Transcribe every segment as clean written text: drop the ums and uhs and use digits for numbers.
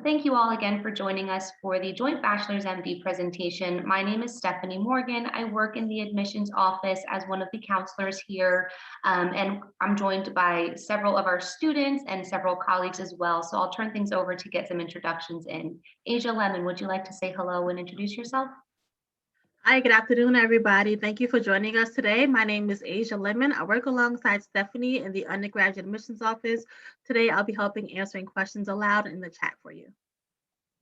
Thank you all again for joining us for the Joint Bachelors MD presentation. My name is Stephanie Morgan. I work in the admissions office as one of the counselors here, and I'm joined by several of our students and several colleagues as well. So I'll turn things over to get some introductions in. Asia Lemon, would you like to say hello and introduce yourself? Hi, good afternoon, everybody. Thank you for joining us today. My name is Asia Lemon. I work alongside Stephanie in the undergraduate admissions office. Today, I'll be helping answering questions aloud in the chat for you.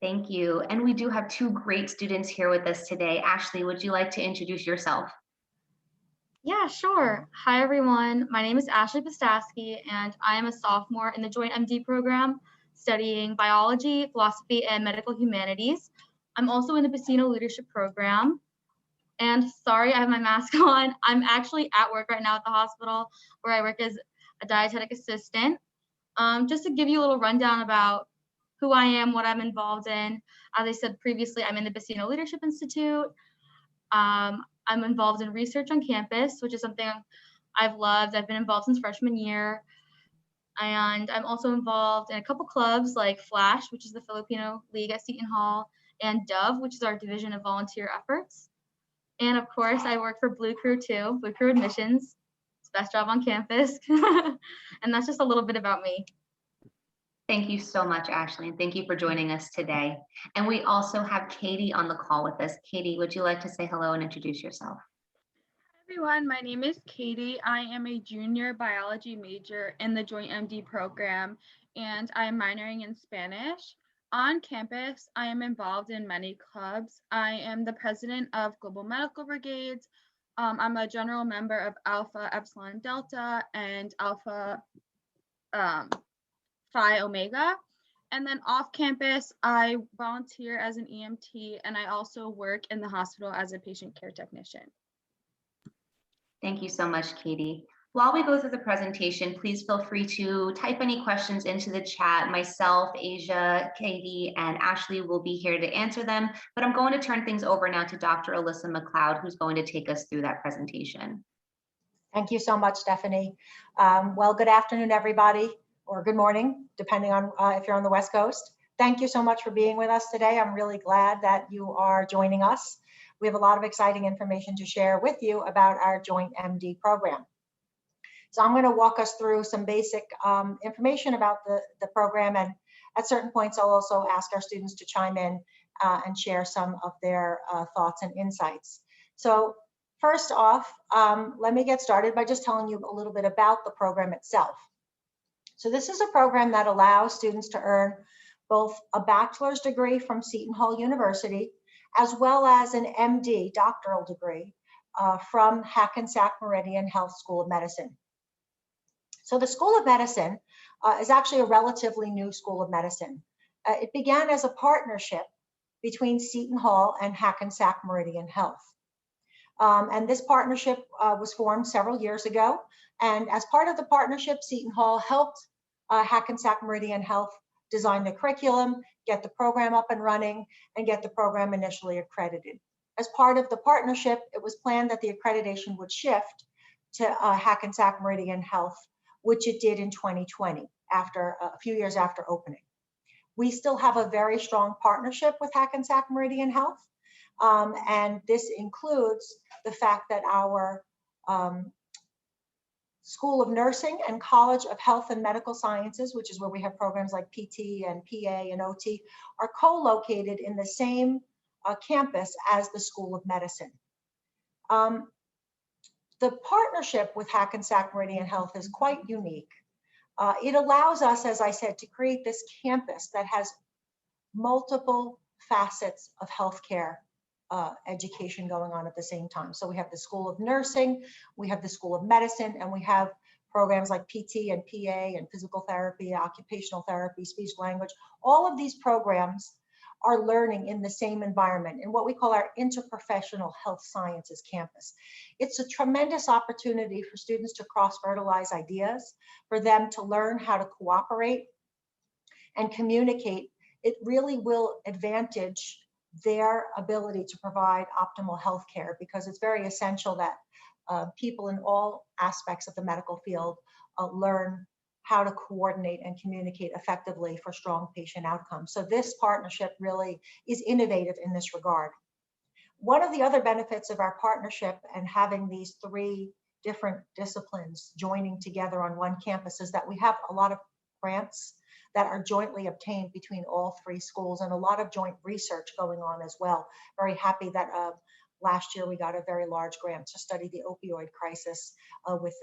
Thank you. And we do have two great students here with us today. Ashley, would you like to introduce yourself? Yeah, sure. Hi, everyone. My name is Ashley Postaski, and I am a sophomore in the Joint MD program studying biology, philosophy, and medical humanities. I'm also in the Bacino Leadership Program. And sorry, I have my mask on. I'm actually at work right now at the hospital where I work as a dietetic assistant. Just to give you a little rundown about who I am, what I'm involved in. As I said previously, I'm in the Bacino Leadership Institute. I'm involved in research on campus, which is something I've loved. I've been involved since freshman year. And I'm also involved in a couple clubs like Flash, which is the Filipino League at Seton Hall, and Dove, which is our division of volunteer efforts. And of course, I work for Blue Crew too, Blue Crew Admissions. It's the best job on campus. And that's just a little bit about me. Thank you so much, Ashley, and thank you for joining us today. And we also have Katie on the call with us. Katie, would you like to say hello and introduce yourself? Hi everyone, my name is Katie. I am a junior biology major in the Joint MD program, and I am minoring in Spanish. On campus, I am involved in many clubs. I am the president of Global Medical Brigades. I'm a general member of Alpha Epsilon Delta and Alpha Phi Omega. And then off campus, I volunteer as an EMT, and I also work in the hospital as a patient care technician. Thank you so much, Katie. While we go through the presentation, please feel free to type any questions into the chat. Myself, Asia, Katie, and Ashley will be here to answer them, but I'm going to turn things over now to Dr. Alyssa McLeod, who's going to take us through that presentation. Thank you so much, Stephanie. Well, good afternoon, everybody, or good morning, depending on if you're on the West Coast. Thank you so much for being with us today. I'm really glad that you are joining us. We have a lot of exciting information to share with you about our Joint MD program. So I'm going to walk us through some basic information about the program, and at certain points I'll also ask our students to chime in and share some of their thoughts and insights. So first off, let me get started by just telling you a little bit about the program itself. So this is a program that allows students to earn both a bachelor's degree from Seton Hall University as well as an MD doctoral degree from Hackensack Meridian Health School of Medicine. So the School of Medicine is actually a relatively new school of medicine. It began as a partnership between Seton Hall and Hackensack Meridian Health. And this partnership was formed several years ago. And as part of the partnership, Seton Hall helped Hackensack Meridian Health design the curriculum, get the program up and running, and get the program initially accredited. As part of the partnership, it was planned that the accreditation would shift to Hackensack Meridian Health, which it did in 2020, after a few years after opening. We still have a very strong partnership with Hackensack Meridian Health, and this includes the fact that our School of Nursing and College of Health and Medical Sciences, which is where we have programs like PT and PA and OT, are co-located in the same campus as the School of Medicine. The partnership with Hackensack Meridian Health is quite unique. It allows us, as I said, to create this campus that has multiple facets of healthcare education going on at the same time. So we have the School of Nursing, we have the School of Medicine, and we have programs like PT and PA and physical therapy, occupational therapy, speech language. All of these programs are learning in the same environment in what we call our interprofessional health sciences campus. It's a tremendous opportunity for students to cross-fertilize ideas, for them to learn how to cooperate and communicate. It really will advantage their ability to provide optimal health care, because it's very essential that people in all aspects of the medical field learn how to coordinate and communicate effectively for strong patient outcomes. So this partnership really is innovative in this regard. One of the other benefits of our partnership and having these three different disciplines joining together on one campus is that we have a lot of grants that are jointly obtained between all three schools and a lot of joint research going on as well. Very happy that last year we got a very large grant to study the opioid crisis with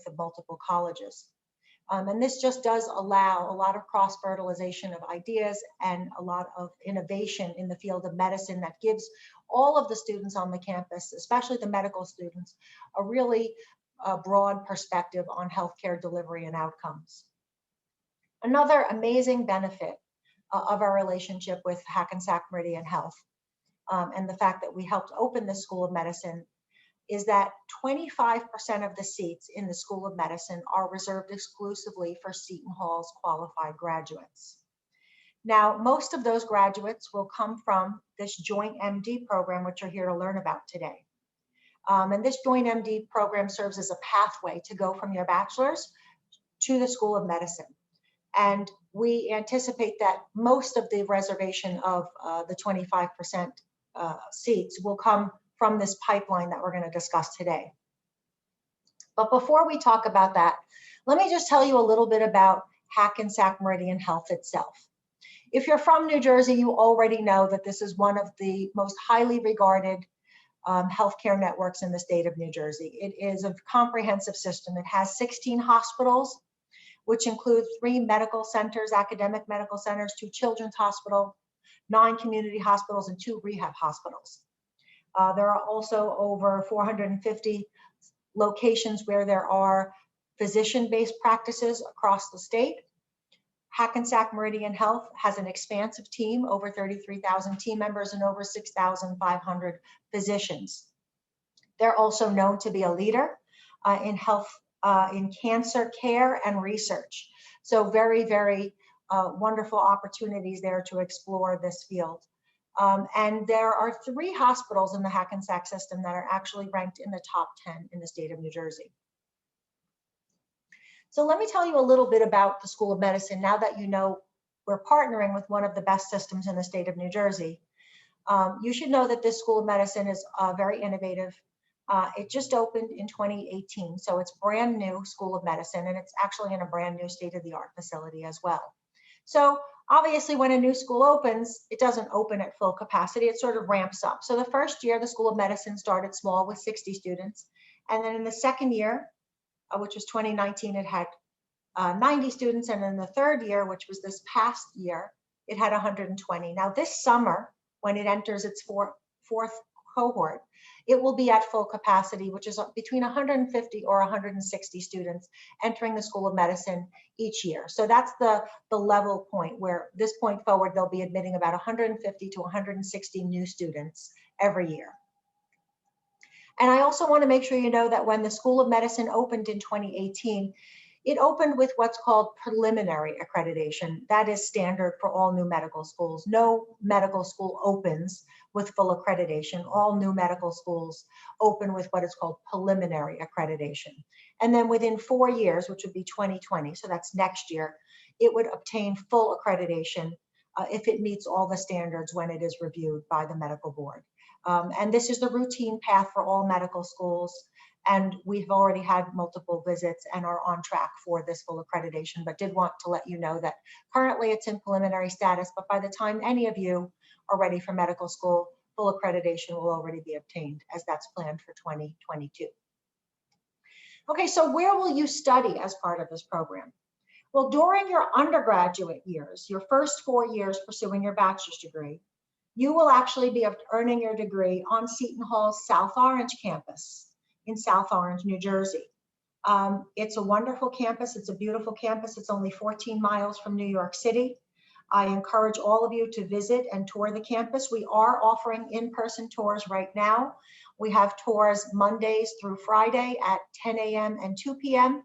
the multiple colleges. And this just does allow a lot of cross-fertilization of ideas and a lot of innovation in the field of medicine that gives all of the students on the campus, especially the medical students, a really broad perspective on healthcare delivery and outcomes. Another amazing benefit of our relationship with Hackensack Meridian Health and the fact that we helped open the School of Medicine is that 25% of the seats in the School of Medicine are reserved exclusively for Seton Hall's qualified graduates. Now, most of those graduates will come from this Joint MD program, which you're here to learn about today. And this Joint MD program serves as a pathway to go from your bachelor's to the School of Medicine. And we anticipate that most of the reservation of the 25% seats will come from this pipeline that we're going to discuss today. But before we talk about that, let me just tell you a little bit about Hackensack Meridian Health itself. If you're from New Jersey, you already know that this is one of the most highly regarded healthcare networks in the state of New Jersey. It is a comprehensive system. It has 16 hospitals, which include 3 medical centers, academic medical centers, 2 children's hospitals, 9 community hospitals, and 2 rehab hospitals. There are also over 450 locations where there are physician-based practices across the state. Hackensack Meridian Health has an expansive team, over 33,000 team members and over 6,500 physicians. They're also known to be a leader in health, in cancer care and research. So very, very wonderful opportunities there to explore this field. And there are 3 hospitals in the Hackensack system that are actually ranked in the top 10 in the state of New Jersey. So let me tell you a little bit about the School of Medicine now that you know we're partnering with one of the best systems in the state of New Jersey. You should know that this School of Medicine is very innovative. It just opened in 2018, so it's brand new School of Medicine, and it's actually in a brand new state-of-the-art facility as well. So obviously when a new school opens, it doesn't open at full capacity, it sort of ramps up. So the first year, the School of Medicine started small with 60 students. And then in the second year, which was 2019, it had 90 students. And in the third year, which was this past year, it had 120. Now this summer, when it enters its fourth cohort, it will be at full capacity, which is between 150 or 160 students entering the School of Medicine each year. So that's the level point where this point forward, they'll be admitting about 150 to 160 new students every year. And I also want to make sure you know that when the School of Medicine opened in 2018, it opened with what's called preliminary accreditation. That is standard for all new medical schools. No medical school opens with full accreditation. All new medical schools open with what is called preliminary accreditation. And then within 4 years, which would be 2020, so that's next year, it would obtain full accreditation if it meets all the standards when it is reviewed by the medical board. And this is the routine path for all medical schools. And we've already had multiple visits and are on track for this full accreditation, but did want to let you know that currently it's in preliminary status, but by the time any of you are ready for medical school, full accreditation will already be obtained, as that's planned for 2022. Okay, so where will you study as part of this program? Well, during your undergraduate years, your first 4 years pursuing your bachelor's degree, you will actually be earning your degree on Seton Hall's South Orange campus in South Orange, New Jersey. It's a wonderful campus. It's a beautiful campus. It's only 14 miles from New York City. I encourage all of you to visit and tour the campus. We are offering in-person tours right now. We have tours Mondays through Friday at 10 a.m. and 2 p.m.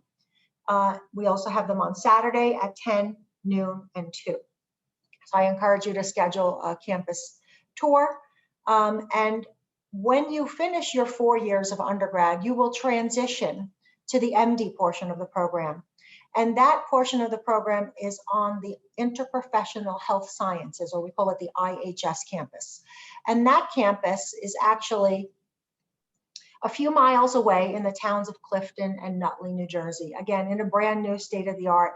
We also have them on Saturday at 10, noon, and 2. So I encourage you to schedule a campus tour. And when you finish your 4 years of undergrad, you will transition to the MD portion of the program. And that portion of the program is on the Interprofessional Health Sciences, or we call it the IHS campus. And that campus is actually a few miles away in the towns of Clifton and Nutley, New Jersey. Again, in a brand new state-of-the-art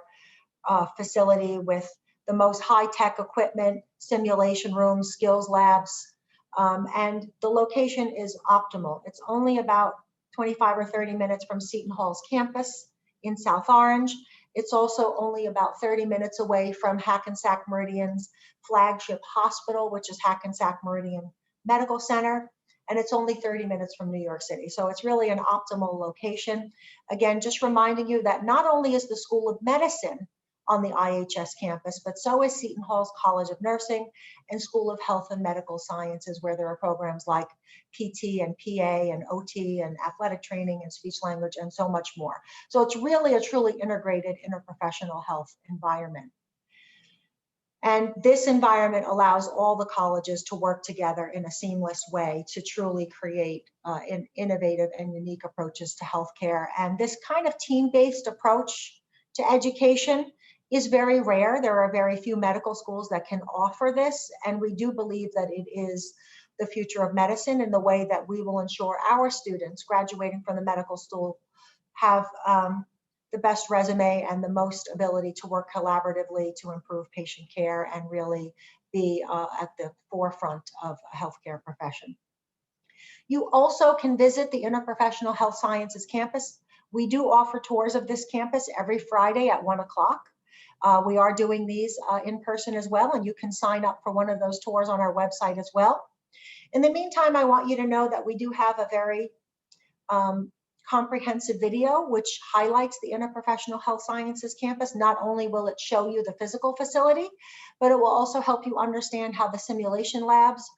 facility with the most high-tech equipment, simulation rooms, skills labs, and the location is optimal. It's only about 25 or 30 minutes from Seton Hall's campus in South Orange. It's also only about 30 minutes away from Hackensack Meridian's flagship hospital, which is Hackensack Meridian Medical Center. And it's only 30 minutes from New York City. So it's really an optimal location. Again, just reminding you that not only is the School of Medicine on the IHS campus, but so is Seton Hall's College of Nursing and School of Health and Medical Sciences, where there are programs like PT and PA and OT and athletic training and speech language and so much more. So it's really a truly integrated interprofessional health environment. And this environment allows all the colleges to work together in a seamless way to truly create innovative and unique approaches to healthcare. And this kind of team-based approach to education is very rare. There are very few medical schools that can offer this, and we do believe that it is the future of medicine in the way that we will ensure our students graduating from the medical school have the best resume and the most ability to work collaboratively to improve patient care and really be at the forefront of a healthcare profession. You also can visit the Interprofessional Health Sciences campus. We do offer tours of this campus every Friday at 1 o'clock. We are doing these in person as well, and you can sign up for one of those tours on our website as well. In the meantime, I want you to know that we do have a very comprehensive video which highlights the Interprofessional Health Sciences campus. Not only will it show you the physical facility, but it will also help you understand how the simulation labs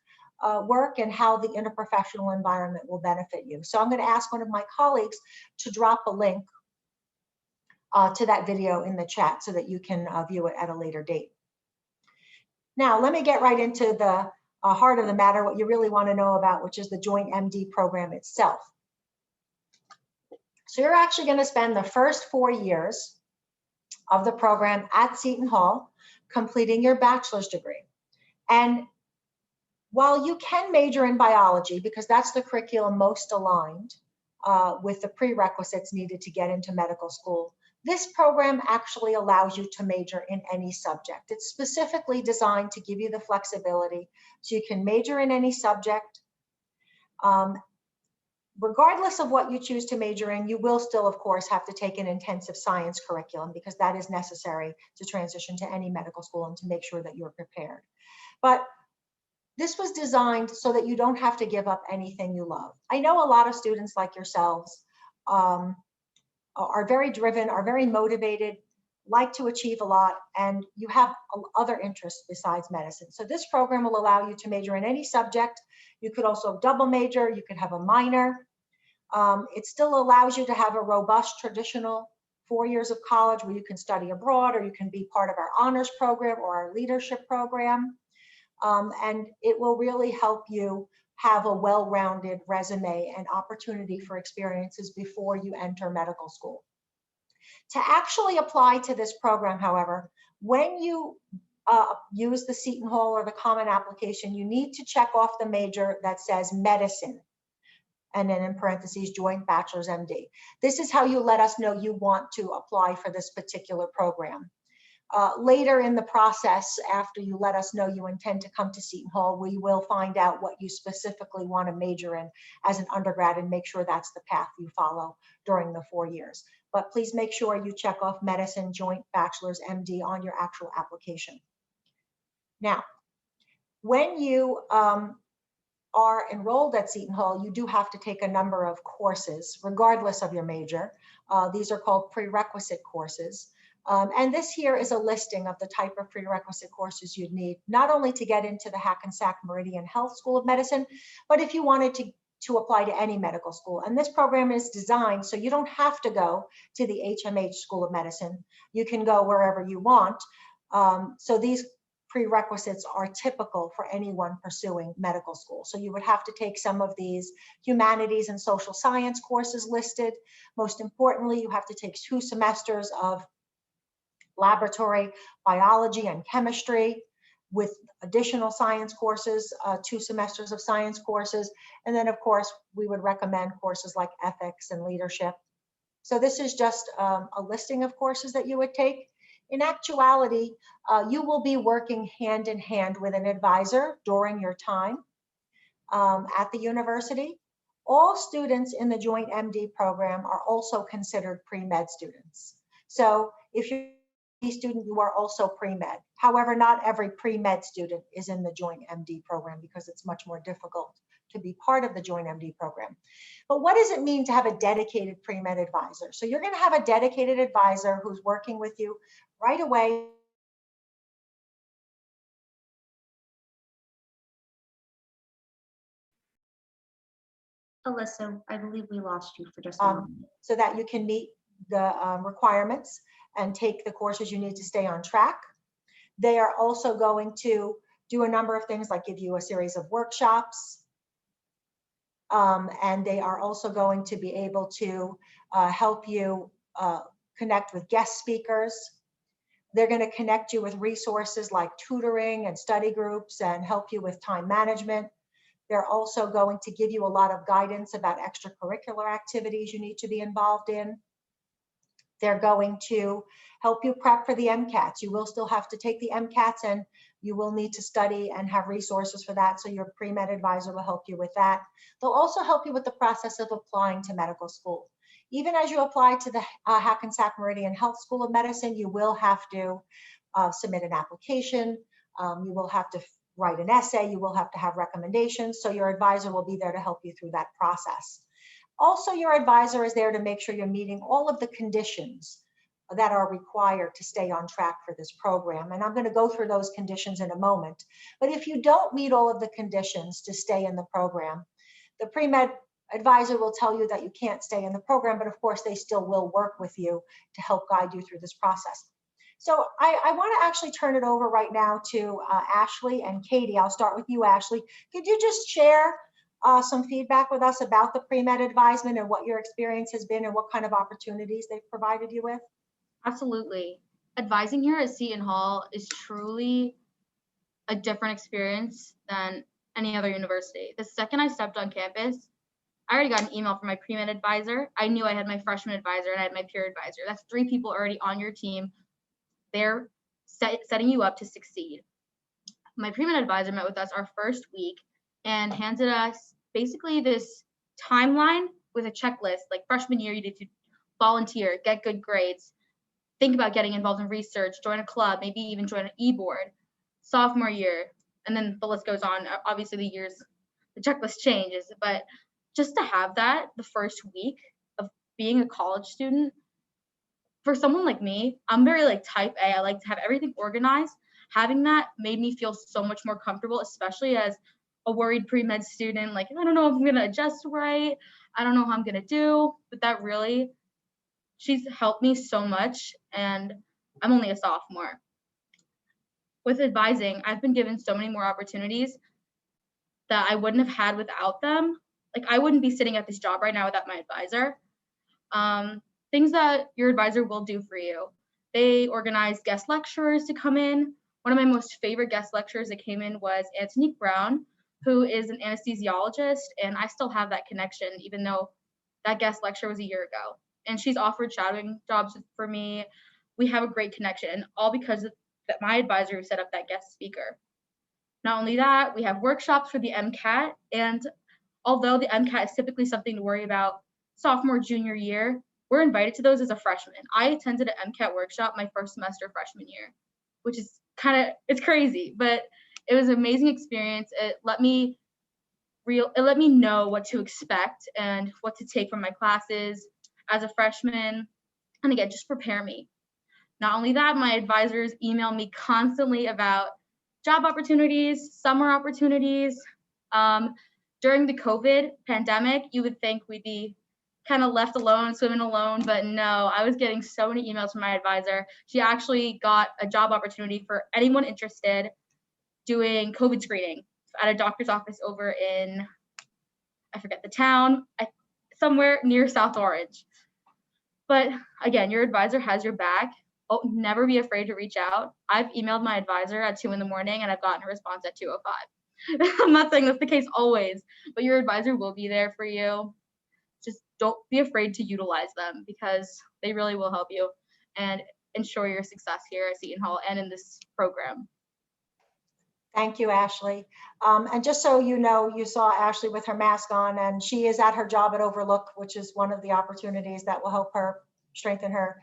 work and how the interprofessional environment will benefit you. So I'm going to ask one of my colleagues to drop a link to that video in the chat so that you can view it at a later date. Now, let me get right into the heart of the matter, what you really want to know about, which is the Joint MD program itself. So you're actually going to spend the first 4 years of the program at Seton Hall completing your bachelor's degree. And while you can major in biology, because that's the curriculum most aligned with the prerequisites needed to get into medical school, this program actually allows you to major in any subject. It's specifically designed to give you the flexibility so you can major in any subject. Regardless of what you choose to major in, you will still, of course, have to take an intensive science curriculum because that is necessary to transition to any medical school and to make sure that you're prepared. But this was designed so that you don't have to give up anything you love. I know a lot of students like yourselves are very driven, are very motivated, like to achieve a lot, and you have other interests besides medicine. So this program will allow you to major in any subject. You could also double major, you could have a minor. It still allows you to have a robust traditional 4 years of college where you can study abroad, or you can be part of our honors program or our leadership program. And it will really help you have a well-rounded resume and opportunity for experiences before you enter medical school. To actually apply to this program, however, when you use the Seton Hall or the Common Application, you need to check off the major that says medicine, and then in parentheses, Joint Bachelors MD. This is how you let us know you want to apply for this particular program. Later in the process, after you let us know you intend to come to Seton Hall, we will find out what you specifically want to major in as an undergrad and make sure that's the path you follow during the 4 years. But please make sure you check off medicine, Joint Bachelors MD on your actual application. Now, when you are enrolled at Seton Hall, you do have to take a number of courses, regardless of your major. These are called prerequisite courses. And this here is a listing of the type of prerequisite courses you'd need, not only to get into the Hackensack Meridian Health School of Medicine, but if you wanted to apply to any medical school. And this program is designed so you don't have to go to the HMH School of Medicine. You can go wherever you want. So these prerequisites are typical for anyone pursuing medical school. So you would have to take some of these humanities and social science courses listed. Most importantly, you have to take 2 semesters of laboratory biology and chemistry with additional science courses, 2 semesters of science courses. And then of course, we would recommend courses like ethics and leadership. So this is just a listing of courses that you would take. In actuality, you will be working hand in hand with an advisor during your time at the university. All students in the Joint MD program are also considered pre-med students. So if you're a student, you are also pre-med. However, not every pre-med student is in the Joint MD program because it's much more difficult to be part of the Joint MD program. But what does it mean to have a dedicated pre-med advisor? So you're going to have a dedicated advisor who's working with you right away. Alyssa, I believe we lost you for just a moment. So that you can meet the requirements and take the courses you need to stay on track. They are also going to do a number of things like give you a series of workshops. And they are also going to be able to help you connect with guest speakers. They're going to connect you with resources like tutoring and study groups and help you with time management. They're also going to give you a lot of guidance about extracurricular activities you need to be involved in. They're going to help you prep for the MCATs. You will still have to take the MCATs and you will need to study and have resources for that. So your pre-med advisor will help you with that. They'll also help you with the process of applying to medical school. Even as you apply to the Hackensack Meridian Health School of Medicine, you will have to submit an application. You will have to write an essay. You will have to have recommendations. So your advisor will be there to help you through that process. Also, your advisor is there to make sure you're meeting all of the conditions that are required to stay on track for this program. And I'm going to go through those conditions in a moment. But if you don't meet all of the conditions to stay in the program, the pre-med advisor will tell you that you can't stay in the program, but of course they still will work with you to help guide you through this process. So I want to actually turn it over right now to Ashley and Katie. I'll start with you, Ashley. Could you just share some feedback with us about the pre-med advisement and what your experience has been and what kind of opportunities they've provided you with? Absolutely. Advising here at Seton Hall is truly a different experience than any other university. The second I stepped on campus, I already got an email from my pre-med advisor. I knew I had my freshman advisor and I had my peer advisor. That's 3 people already on your team. They're setting you up to succeed. My pre-med advisor met with us our first week and handed us basically this timeline with a checklist. Like freshman year, you need to volunteer, get good grades, think about getting involved in research, join a club, maybe even join an e-board. Sophomore year, and then the list goes on. Obviously the checklist changes, but just to have that the first week of being a college student, for someone like me, I'm very like type A. I like to have everything organized. Having that made me feel so much more comfortable, especially as a worried pre-med student. Like, I don't know if I'm gonna adjust right. I don't know how I'm gonna do, but that really, she's helped me so much, and I'm only a sophomore. With advising, I've been given so many more opportunities that I wouldn't have had without them. Like, I wouldn't be sitting at this job right now without my advisor. Things that your advisor will do for you. They organize guest lecturers to come in. One of my most favorite guest lecturers that came in was Antonique Brown, who is an anesthesiologist, and I still have that connection, even though that guest lecture was a year ago. And she's offered shadowing jobs for me. We have a great connection, all because of that my advisor who set up that guest speaker. Not only that, we have workshops for the MCAT, and although the MCAT is typically something to worry about sophomore, junior year, we're invited to those as a freshman. I attended an MCAT workshop my first semester freshman year, which is it's crazy, but it was an amazing experience. It let me know what to expect and what to take from my classes as a freshman, and again, just prepare me. Not only that, my advisors email me constantly about job opportunities, summer opportunities. During the COVID pandemic, you would think we'd be kind of left alone, swimming alone, but no, I was getting so many emails from my advisor. She actually got a job opportunity for anyone interested doing COVID screening at a doctor's office over in, I forget the town, somewhere near South Orange. But again, your advisor has your back. never be afraid to reach out. I've emailed my advisor at 2 in the morning and I've gotten a response at 2:05. I'm not saying that's the case always, but your advisor will be there for you. Just don't be afraid to utilize them because they really will help you and ensure your success here at Seton Hall and in this program. Thank you, Ashley. And just so you know, you saw Ashley with her mask on, and she is at her job at Overlook, which is one of the opportunities that will help her strengthen her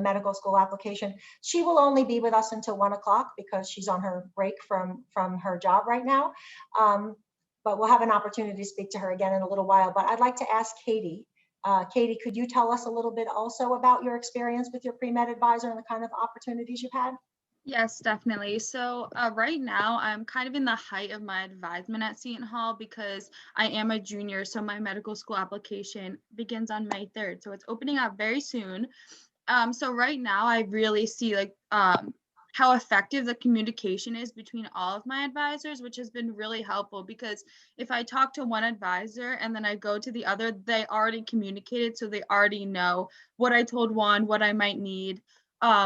medical school application. She will only be with us until 1 o'clock because she's on her break from her job right now. But we'll have an opportunity to speak to her again in a little while. But I'd like to ask Katie. Katie, could you tell us a little bit also about your experience with your pre-med advisor and the kind of opportunities you've had? Yes, definitely. So right now, I'm kind of in the height of my advisement at Seton Hall because I am a junior. So my medical school application begins on May 3rd. So it's opening up very soon. So right now, I really see like how effective the communication is between all of my advisors, which has been really helpful because if I talk to one advisor and then I go to the other, they already communicated. So they already know what I told one, what I might need,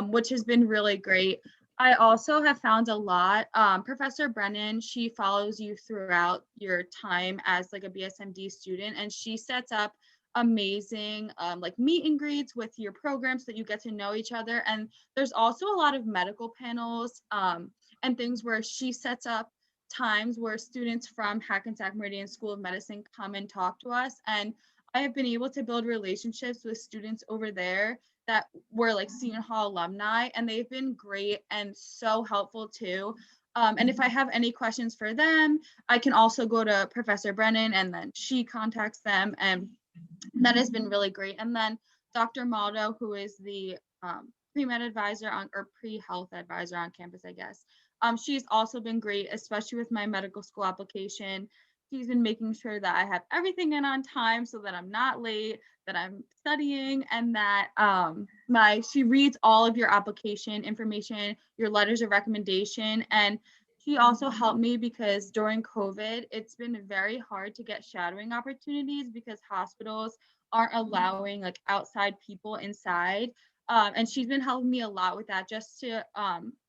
which has been really great. I also have found a lot. Professor Brennan, she follows you throughout your time as like a BSMD student, and she sets up amazing like meet and greets with your program so that you get to know each other. And there's also a lot of medical panels and things where she sets up times where students from Hackensack Meridian School of Medicine come and talk to us. And I have been able to build relationships with students over there that were like Seton Hall alumni, and they've been great and so helpful too. And if I have any questions for them, I can also go to Professor Brennan and then she contacts them, and that has been really great. And then Dr. Maldo, who is the pre-med advisor or pre-health advisor on campus, I guess. She's also been great, especially with my medical school application. She's been making sure that I have everything in on time so that I'm not late, that I'm studying, and that she reads all of your application information, your letters of recommendation. And she also helped me because during COVID, it's been very hard to get shadowing opportunities because hospitals aren't allowing like outside people inside. And she's been helping me a lot with that, just to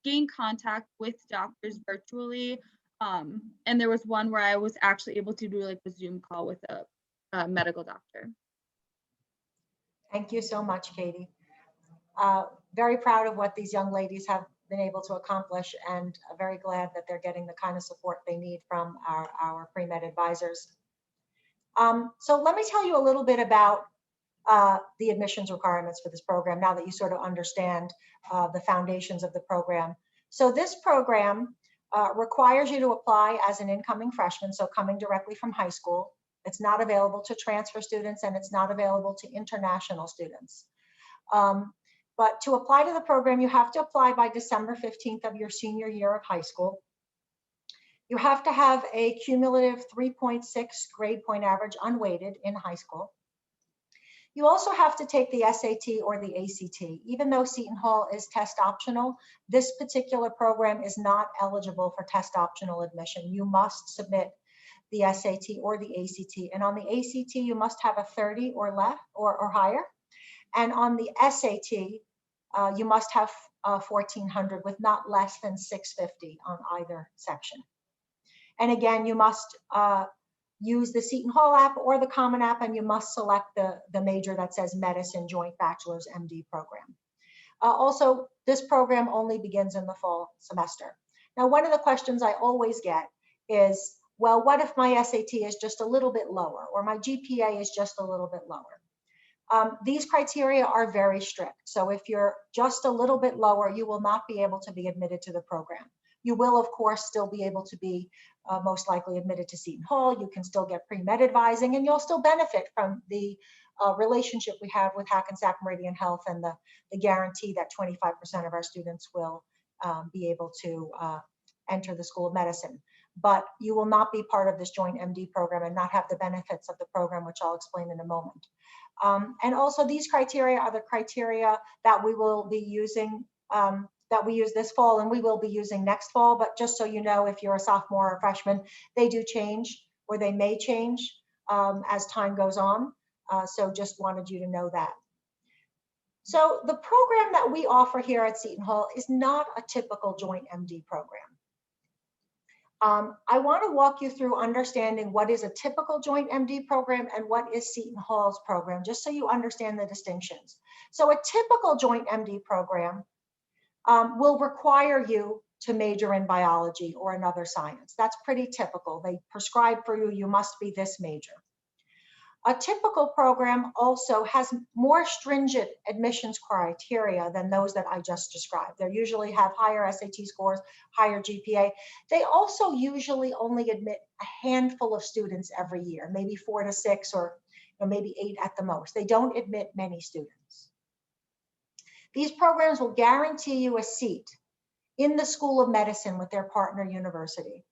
gain contact with doctors virtually. And there was one where I was actually able to do like a Zoom call with a medical doctor. Thank you so much, Katie. Very proud of what these young ladies have been able to accomplish, and very glad that they're getting the kind of support they need from our pre-med advisors. So let me tell you a little bit about the admissions requirements for this program now that you sort of understand the foundations of the program. So this program requires you to apply as an incoming freshman, so coming directly from high school. It's not available to transfer students, and it's not available to international students. But to apply to the program, you have to apply by December 15th of your senior year of high school. You have to have a cumulative 3.6 grade point average unweighted in high school. You also have to take the SAT or the ACT. Even though Seton Hall is test optional, this particular program is not eligible for test optional admission. You must submit the SAT or the ACT. And on the ACT, you must have a 30 or less or higher. And on the SAT, you must have 1400 with not less than 650 on either section. And again, you must use the Seton Hall app or the Common App, and you must select the major that says Medicine Joint Bachelors MD program. Also, this program only begins in the fall semester. Now, one of the questions I always get is, well, what if my SAT is just a little bit lower, or my GPA is just a little bit lower? These criteria are very strict. So if you're just a little bit lower, you will not be able to be admitted to the program. You will, of course, still be able to be most likely admitted to Seton Hall. You can still get pre-med advising, and you'll still benefit from the relationship we have with Hackensack Meridian Health and the guarantee that 25% of our students will be able to enter the School of Medicine. But you will not be part of this Joint MD program and not have the benefits of the program, which I'll explain in a moment. And also, these criteria are the criteria that we will be using, that we use this fall, and we will be using next fall. But just so you know, if you're a sophomore or a freshman, they do change, or they may change as time goes on. So just wanted you to know that. So the program that we offer here at Seton Hall is not a typical Joint MD program. I want to walk you through understanding what is a typical Joint MD program and what is Seton Hall's program, just so you understand the distinctions. So a typical Joint MD program will require you to major in biology or another science. That's pretty typical. They prescribe for you, you must be this major. A typical program also has more stringent admissions criteria than those that I just described. They usually have higher SAT scores, higher GPA. They also usually only admit a handful of students every year, maybe 4 to 6 or maybe 8 at the most. They don't admit many students. These programs will guarantee you a seat in the School of Medicine with their partner university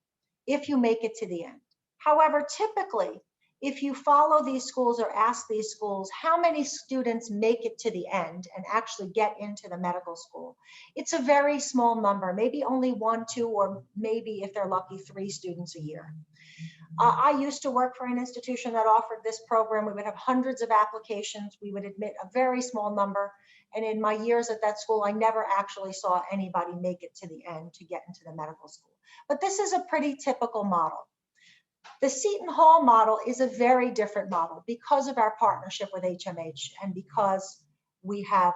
if you make it to the end. However, typically, if you follow these schools or ask these schools how many students make it to the end and actually get into the medical school, it's a very small number, maybe only 1, 2, or maybe if they're lucky, 3 students a year. I used to work for an institution that offered this program. We would have hundreds of applications. We would admit a very small number. And in my years at that school, I never actually saw anybody make it to the end to get into the medical school. But this is a pretty typical model. The Seton Hall model is a very different model because of our partnership with HMH and because we have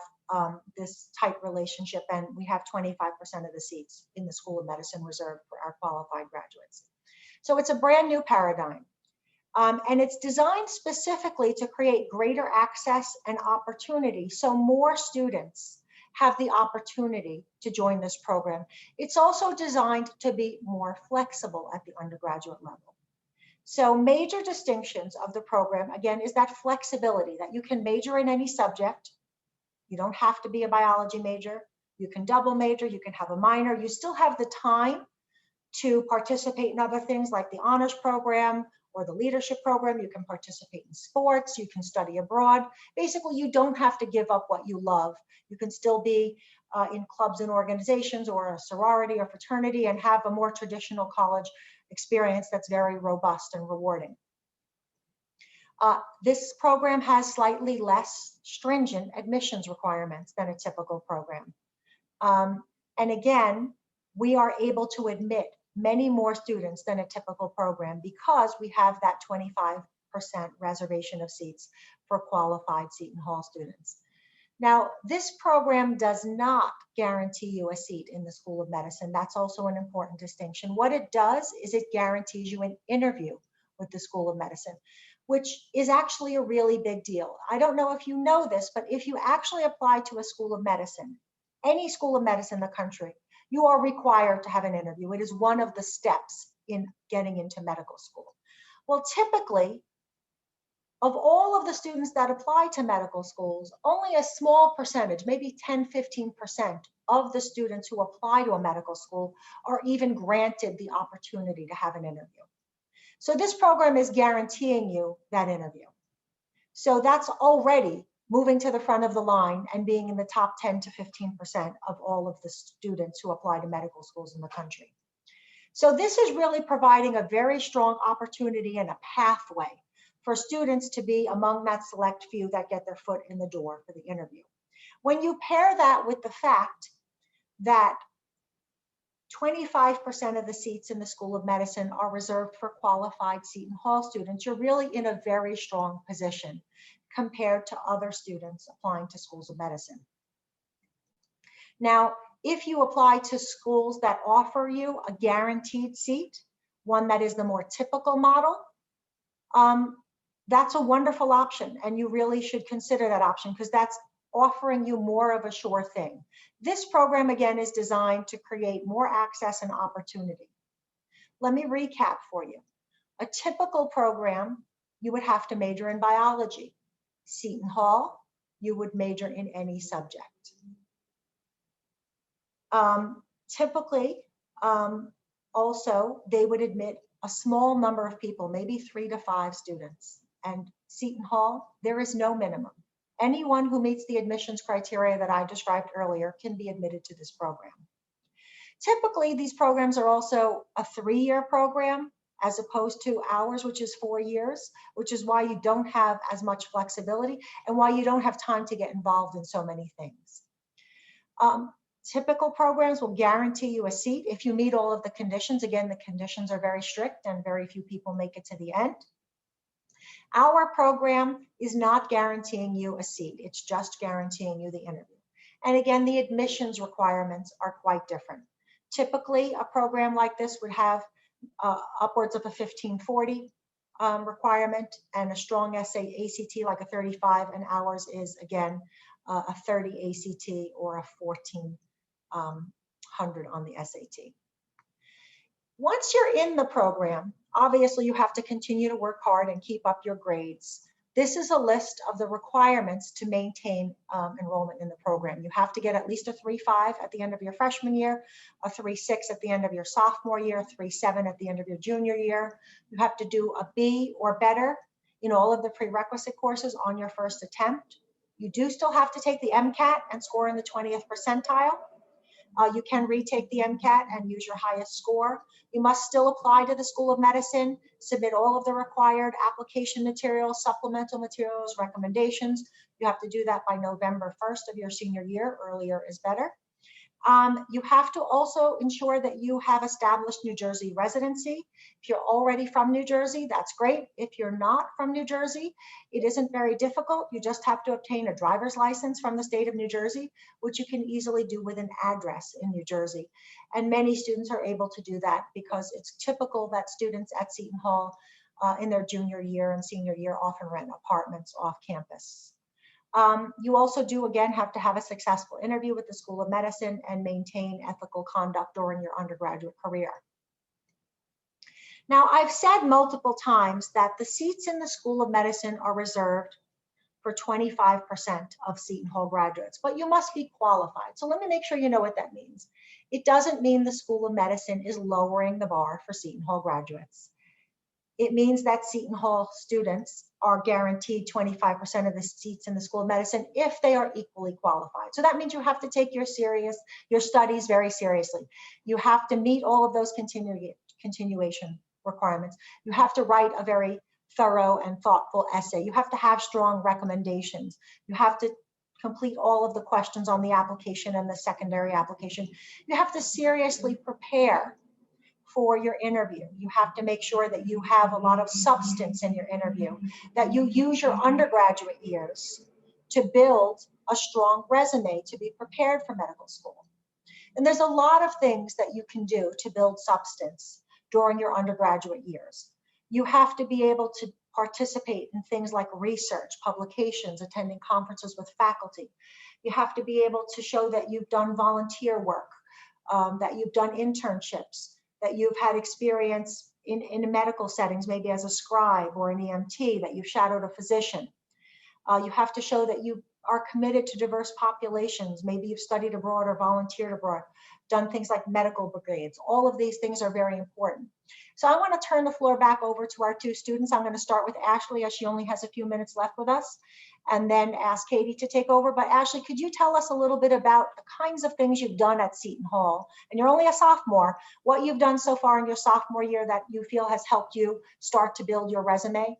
this tight relationship and we have 25% of the seats in the School of Medicine reserved for our qualified graduates. So it's a brand new paradigm. And it's designed specifically to create greater access and opportunity so more students have the opportunity to join this program. It's also designed to be more flexible at the undergraduate level. So major distinctions of the program, again, is that flexibility that you can major in any subject. You don't have to be a biology major. You can double major, you can have a minor. You still have the time to participate in other things like the honors program or the leadership program. You can participate in sports, you can study abroad. Basically, you don't have to give up what you love. You can still be in clubs and organizations or a sorority or fraternity and have a more traditional college experience that's very robust and rewarding. This program has slightly less stringent admissions requirements than a typical program. And again, we are able to admit many more students than a typical program because we have that 25% reservation of seats for qualified Seton Hall students. Now, this program does not guarantee you a seat in the School of Medicine. That's also an important distinction. What it does is it guarantees you an interview with the School of Medicine, which is actually a really big deal. I don't know if you know this, but if you actually apply to a School of Medicine, any School of Medicine in the country, you are required to have an interview. It is one of the steps in getting into medical school. Well, typically, of all of the students that apply to medical schools, only a small percentage, maybe 10, 15% of the students who apply to a medical school are even granted the opportunity to have an interview. So this program is guaranteeing you that interview. So that's already moving to the front of the line and being in the top 10 to 15% of all of the students who apply to medical schools in the country. So this is really providing a very strong opportunity and a pathway for students to be among that select few that get their foot in the door for the interview. When you pair that with the fact that 25% of the seats in the School of Medicine are reserved for qualified Seton Hall students, you're really in a very strong position compared to other students applying to schools of medicine. Now, if you apply to schools that offer you a guaranteed seat, one that is the more typical model, that's a wonderful option, and you really should consider that option because that's offering you more of a sure thing. This program, again, is designed to create more access and opportunity. Let me recap for you. A typical program, you would have to major in biology. Seton Hall, you would major in any subject. Typically, also, they would admit a small number of people, maybe 3 to 5 students. And Seton Hall, there is no minimum. Anyone who meets the admissions criteria that I described earlier can be admitted to this program. Typically, these programs are also a 3-year program as opposed to ours, which is 4 years, which is why you don't have as much flexibility and why you don't have time to get involved in so many things. Typical programs will guarantee you a seat if you meet all of the conditions. Again, the conditions are very strict and very few people make it to the end. Our program is not guaranteeing you a seat. It's just guaranteeing you the interview. And again, the admissions requirements are quite different. Typically, a program like this would have upwards of a 1540 requirement and a strong ACT like a 35, and ours is again a 30 ACT or a 1400 on the SAT. Once you're in the program, obviously you have to continue to work hard and keep up your grades. This is a list of the requirements to maintain enrollment in the program. You have to get at least a 3.5 at the end of your freshman year, a 3.6 at the end of your sophomore year, 3.7 at the end of your junior year. You have to do a B or better in all of the prerequisite courses on your first attempt. You do still have to take the MCAT and score in the 20th percentile. You can retake the MCAT and use your highest score. You must still apply to the School of Medicine, submit all of the required application materials, supplemental materials, recommendations. You have to do that by November 1st of your senior year. Earlier is better. You have to also ensure that you have established New Jersey residency. If you're already from New Jersey, that's great. If you're not from New Jersey, it isn't very difficult. You just have to obtain a driver's license from the state of New Jersey, which you can easily do with an address in New Jersey. And many students are able to do that because it's typical that students at Seton Hall in their junior year and senior year often rent apartments off campus. You also do, again, have to have a successful interview with the School of Medicine and maintain ethical conduct during your undergraduate career. Now, I've said multiple times that the seats in the School of Medicine are reserved for 25% of Seton Hall graduates, but you must be qualified. So let me make sure you know what that means. It doesn't mean the School of Medicine is lowering the bar for Seton Hall graduates. It means that Seton Hall students are guaranteed 25% of the seats in the School of Medicine if they are equally qualified. So that means you have to take your studies very seriously. You have to meet all of those continuation requirements. You have to write a very thorough and thoughtful essay. You have to have strong recommendations. You have to complete all of the questions on the application and the secondary application. You have to seriously prepare for your interview. You have to make sure that you have a lot of substance in your interview, that you use your undergraduate years to build a strong resume to be prepared for medical school. And there's a lot of things that you can do to build substance during your undergraduate years. You have to be able to participate in things like research, publications, attending conferences with faculty. You have to be able to show that you've done volunteer work, that you've done internships, that you've had experience in medical settings, maybe as a scribe or an EMT, that you've shadowed a physician. You have to show that you are committed to diverse populations. Maybe you've studied abroad or volunteered abroad, done things like medical brigades. All of these things are very important. So I want to turn the floor back over to our two students. I'm going to start with Ashley, as she only has a few minutes left with us, and then ask Katie to take over. But Ashley, could you tell us a little bit about the kinds of things you've done at Seton Hall? And you're only a sophomore, what you've done so far in your sophomore year that you feel has helped you start to build your resume?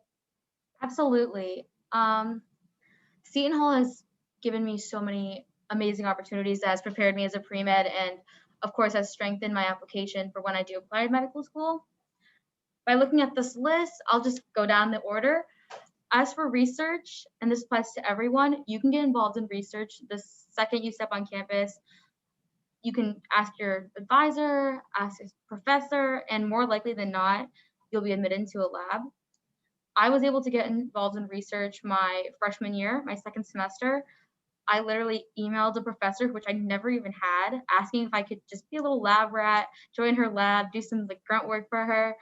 Absolutely. Seton Hall has given me so many amazing opportunities that has prepared me as a pre-med and of course has strengthened my application for when I do apply to medical school. By looking at this list, I'll just go down the order. As for research, and this applies to everyone, you can get involved in research the second you step on campus. You can ask your advisor, ask your professor, and more likely than not, you'll be admitted into a lab. I was able to get involved in research my freshman year, my second semester. I literally emailed a professor, which I never even had, asking if I could just be a little lab rat, join her lab, do some like grunt work for her.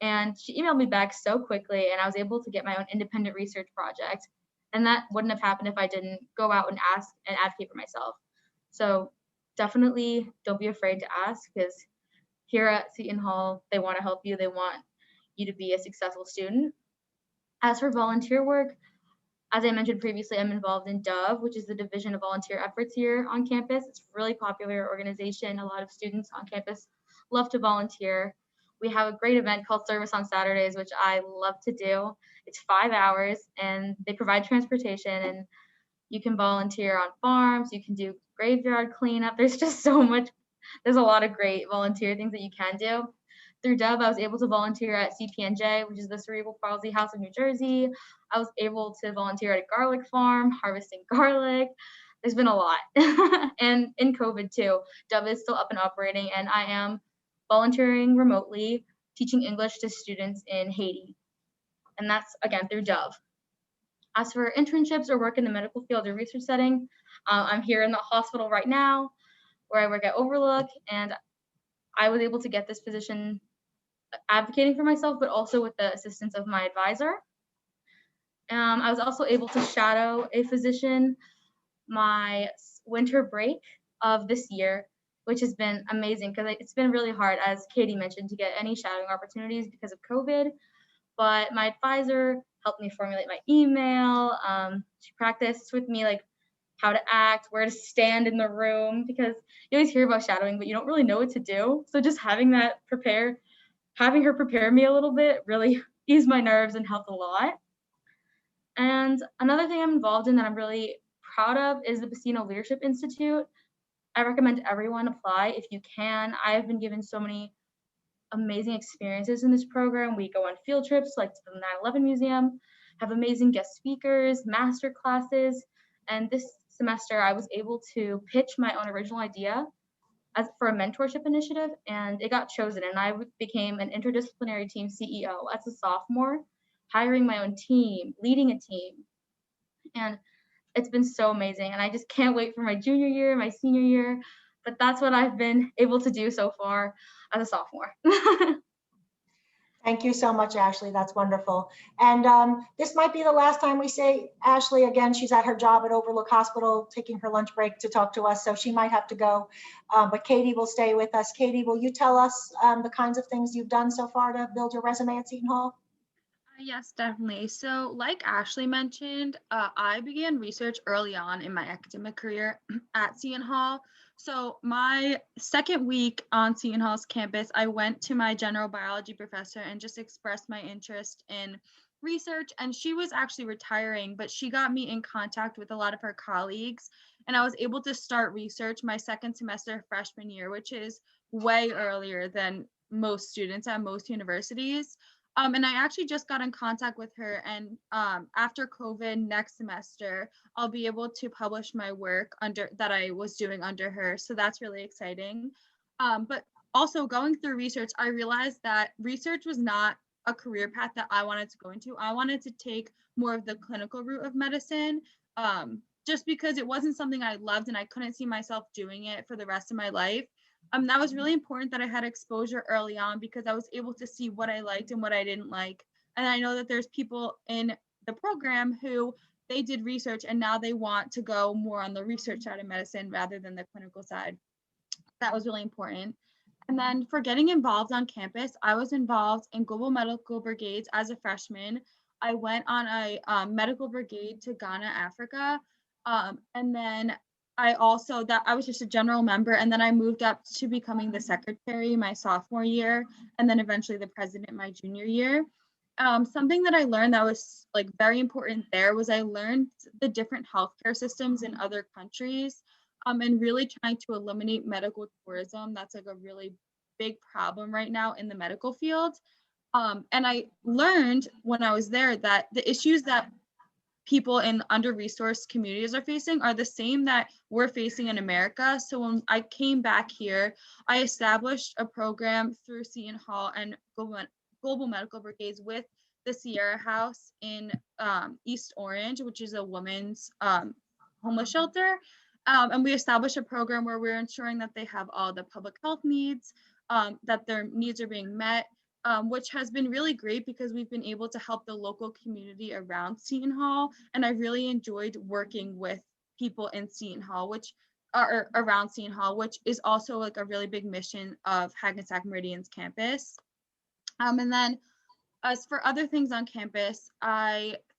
And she emailed me back so quickly, and I was able to get my own independent research project. And that wouldn't have happened if I didn't go out and ask and advocate for myself. So definitely don't be afraid to ask, because here at Seton Hall, they want to help you. They want you to be a successful student. As for volunteer work, as I mentioned previously, I'm involved in DOVE, which is the Division of Volunteer Efforts here on campus. It's a really popular organization. A lot of students on campus love to volunteer. We have a great event called Service on Saturdays, which I love to do. It's 5 hours and they provide transportation, and you can volunteer on farms, you can do graveyard cleanup. There's just so much, there's a lot of great volunteer things that you can do. Through Dove, I was able to volunteer at CPNJ, which is the Cerebral Palsy House of New Jersey. I was able to volunteer at a garlic farm, harvesting garlic. There's been a lot. And in COVID too, Dove is still up and operating, and I am volunteering remotely, teaching English to students in Haiti. And that's, again, through Dove. As for internships or work in the medical field or research setting, I'm here in the hospital right now where I work at Overlook, and I was able to get this position advocating for myself, but also with the assistance of my advisor. I was also able to shadow a physician my winter break of this year, which has been amazing because it's been really hard, as Katie mentioned, to get any shadowing opportunities because of COVID. But my advisor helped me formulate my email. She practiced with me like how to act, where to stand in the room, because you always hear about shadowing, but you don't really know what to do. So just having her prepare me a little bit really eased my nerves and helped a lot. And another thing I'm involved in that I'm really proud of is the Bacino Leadership Institute. I recommend everyone apply if you can. I've been given so many amazing experiences in this program. We go on field trips like to the 9/11 Museum, have amazing guest speakers, master classes, and this semester I was able to pitch my own original idea for a mentorship initiative, and it got chosen, and I became an interdisciplinary team CEO as a sophomore, hiring my own team, leading a team, and it's been so amazing, and I just can't wait for my junior year, my senior year, but that's what I've been able to do so far as a sophomore. Thank you so much, Ashley. That's wonderful. And this might be the last time we say Ashley again. She's at her job at Overlook Hospital, taking her lunch break to talk to us, so she might have to go. But Katie will stay with us. Katie, will you tell us the kinds of things you've done so far to build your resume at Seton Hall? Yes, definitely. So like Ashley mentioned, I began research early on in my academic career at Seton Hall. So my second week on Seton Hall's campus, I went to my general biology professor and just expressed my interest in research. And she was actually retiring, but she got me in contact with a lot of her colleagues. And I was able to start research my second semester freshman year, which is way earlier than most students at most universities. And I actually just got in contact with her, and after COVID next semester, I'll be able to publish my work that I was doing under her. So that's really exciting. But also going through research, I realized that research was not a career path that I wanted to go into. I wanted to take more of the clinical route of medicine, just because it wasn't something I loved and I couldn't see myself doing it for the rest of my life. That was really important that I had exposure early on because I was able to see what I liked and what I didn't like. And I know that there's people in the program who they did research and now they want to go more on the research side of medicine rather than the clinical side. That was really important. And then for getting involved on campus, I was involved in global medical brigades as a freshman. I went on a medical brigade to Ghana, Africa. And then I was just a general member, and then I moved up to becoming the secretary my sophomore year, and then eventually the president my junior year. Something that I learned that was like very important there was I learned the different healthcare systems in other countries, and really trying to eliminate medical tourism. That's like a really big problem right now in the medical field. And I learned when I was there that the issues that people in under-resourced communities are facing are the same that we're facing in America. So when I came back here, I established a program through Seton Hall and Global Medical Brigades with the Sierra House in East Orange, which is a women's homeless shelter. And we established a program where we're ensuring that they have all the public health needs, that their needs are being met, which has been really great because we've been able to help the local community around Seton Hall. And I really enjoyed working with people in Seton Hall, which are around Seton Hall, which is also like a really big mission of Hackensack Meridian's campus. And then as for other things on campus,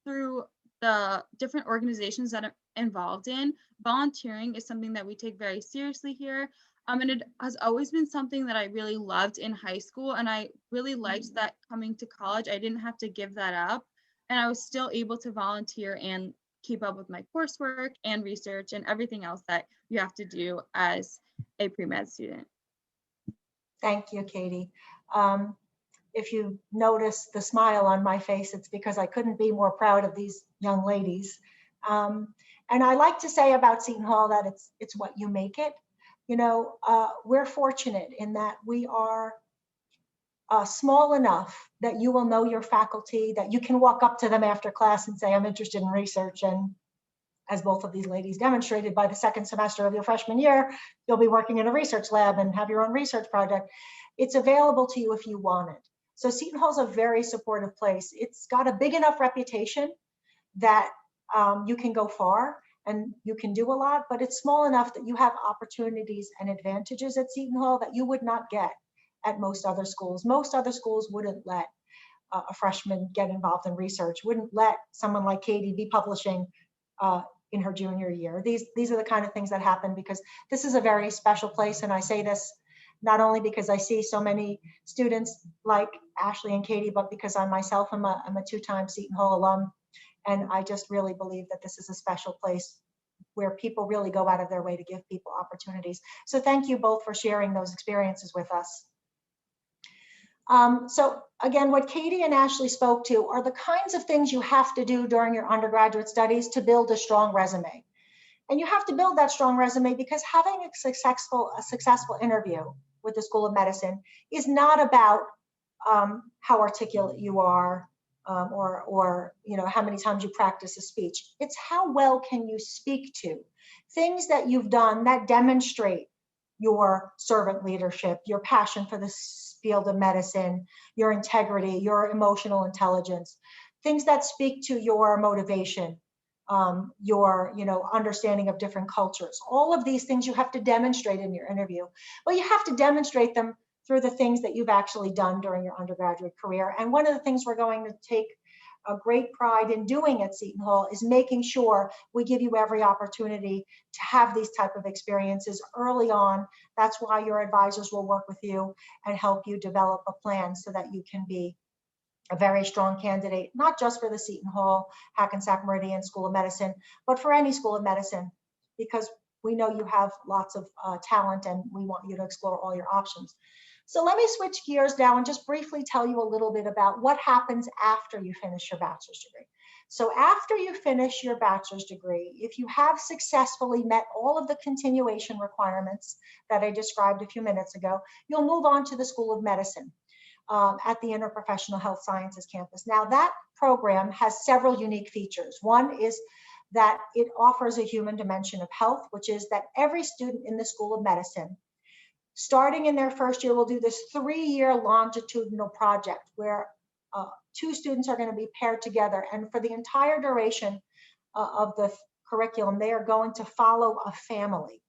through the different organizations that I'm involved in, volunteering is something that we take very seriously here. And it has always been something that I really loved in high school, and I really liked that coming to college, I didn't have to give that up, and I was still able to volunteer and keep up with my coursework and research and everything else that you have to do as a pre-med student. Thank you, Katie. If you notice the smile on my face, it's because I couldn't be more proud of these young ladies. And I like to say about Seton Hall that it's what you make it. You know, we're fortunate in that we are small enough that you will know your faculty, that you can walk up to them after class and say, I'm interested in research. And as both of these ladies demonstrated, by the second semester of your freshman year, you'll be working in a research lab and have your own research project. It's available to you if you want it. So Seton Hall's a very supportive place. It's got a big enough reputation that you can go far and you can do a lot, but it's small enough that you have opportunities and advantages at Seton Hall that you would not get at most other schools. Most other schools wouldn't let a freshman get involved in research, wouldn't let someone like Katie be publishing in her junior year. These are the kind of things that happen because this is a very special place. And I say this not only because I see so many students like Ashley and Katie, but because I myself am a two-time Seton Hall alum. And I just really believe that this is a special place where people really go out of their way to give people opportunities. So thank you both for sharing those experiences with us. So again, what Katie and Ashley spoke to are the kinds of things you have to do during your undergraduate studies to build a strong resume. And you have to build that strong resume because having a successful interview with the School of Medicine is not about how articulate you are or you know, how many times you practice a speech. It's how well can you speak to things that you've done that demonstrate your servant leadership, your passion for the field of medicine, your integrity, your emotional intelligence, things that speak to your motivation, your understanding of different cultures. All of these things you have to demonstrate in your interview. Well, you have to demonstrate them through the things that you've actually done during your undergraduate career. And one of the things we're going to take a great pride in doing at Seton Hall is making sure we give you every opportunity to have these type of experiences early on. That's why your advisors will work with you and help you develop a plan so that you can be a very strong candidate, not just for the Seton Hall, Hackensack Meridian School of Medicine, but for any School of Medicine, because we know you have lots of talent and we want you to explore all your options. So let me switch gears now and just briefly tell you a little bit about what happens after you finish your bachelor's degree. So after you finish your bachelor's degree, if you have successfully met all of the continuation requirements that I described a few minutes ago, you'll move on to the School of Medicine at the Interprofessional Health Sciences campus. Now that program has several unique features. One is that it offers a human dimension of health, which is that every student in the School of Medicine, starting in their first year, will do this 3-year longitudinal project where 2 students are going to be paired together. And for the entire duration of the curriculum, they are going to follow a family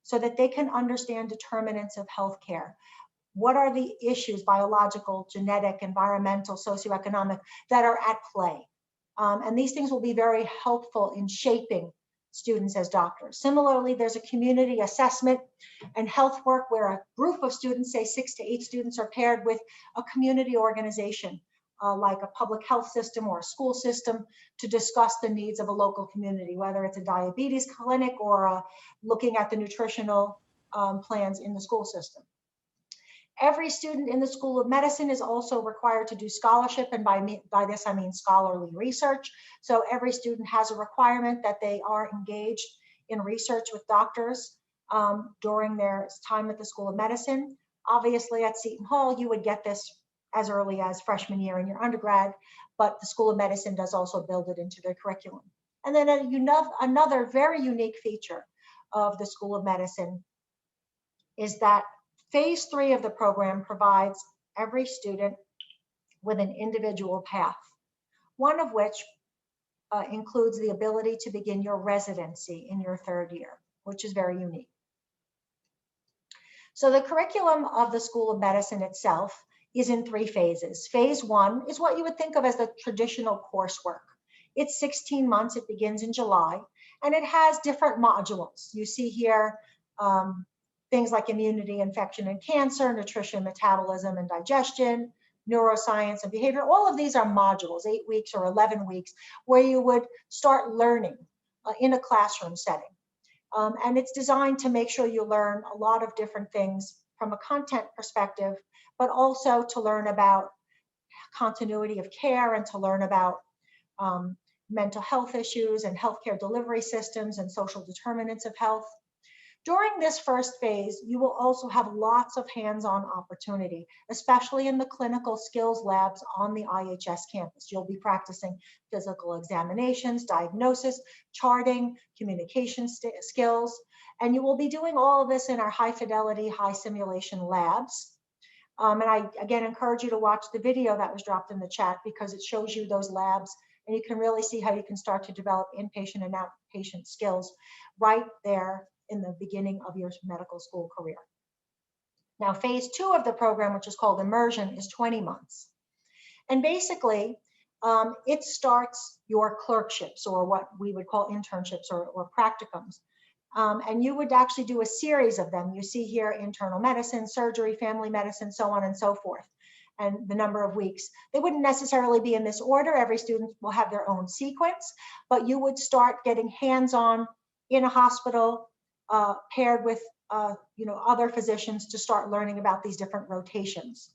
so that they can understand determinants of healthcare. What are the issues, biological, genetic, environmental, socioeconomic, that are at play? And these things will be very helpful in shaping students as doctors. Similarly, there's a community assessment and health work where a group of students, say 6 to 8 students, are paired with a community organization like a public health system or a school system to discuss the needs of a local community, whether it's a diabetes clinic or looking at the nutritional plans in the school system. Every student in the School of Medicine is also required to do scholarship, and by this I mean scholarly research. So every student has a requirement that they are engaged in research with doctors during their time at the School of Medicine. Obviously at Seton Hall, you would get this as early as freshman year in your undergrad, but the School of Medicine does also build it into their curriculum. And then another very unique feature of the School of Medicine is that Phase 3 of the program provides every student with an individual path, one of which includes the ability to begin your residency in your 3rd year, which is very unique. So the curriculum of the School of Medicine itself is in 3 phases. Phase 1 is what you would think of as the traditional coursework. It's 16 months, it begins in July, and it has different modules. You see here things like immunity, infection, and cancer, nutrition, metabolism, and digestion, neuroscience and behavior. All of these are modules, 8 weeks or 11 weeks, where you would start learning in a classroom setting. And it's designed to make sure you learn a lot of different things from a content perspective, but also to learn about continuity of care and to learn about mental health issues and healthcare delivery systems and social determinants of health. During this first phase, you will also have lots of hands-on opportunity, especially in the clinical skills labs on the IHS campus. You'll be practicing physical examinations, diagnosis, charting, communication skills, and you will be doing all of this in our high fidelity, high simulation labs. And I, again, encourage you to watch the video that was dropped in the chat because it shows you those labs and you can really see how you can start to develop inpatient and outpatient skills right there in the beginning of your medical school career. Now, phase 2 of the program, which is called immersion, is 20 months. And basically, it starts your clerkships, or what we would call internships or practicums. And you would actually do a series of them. You see here internal medicine, surgery, family medicine, so on and so forth, and the number of weeks. They wouldn't necessarily be in this order. Every student will have their own sequence, but you would start getting hands-on in a hospital, paired with other physicians to start learning about these different rotations.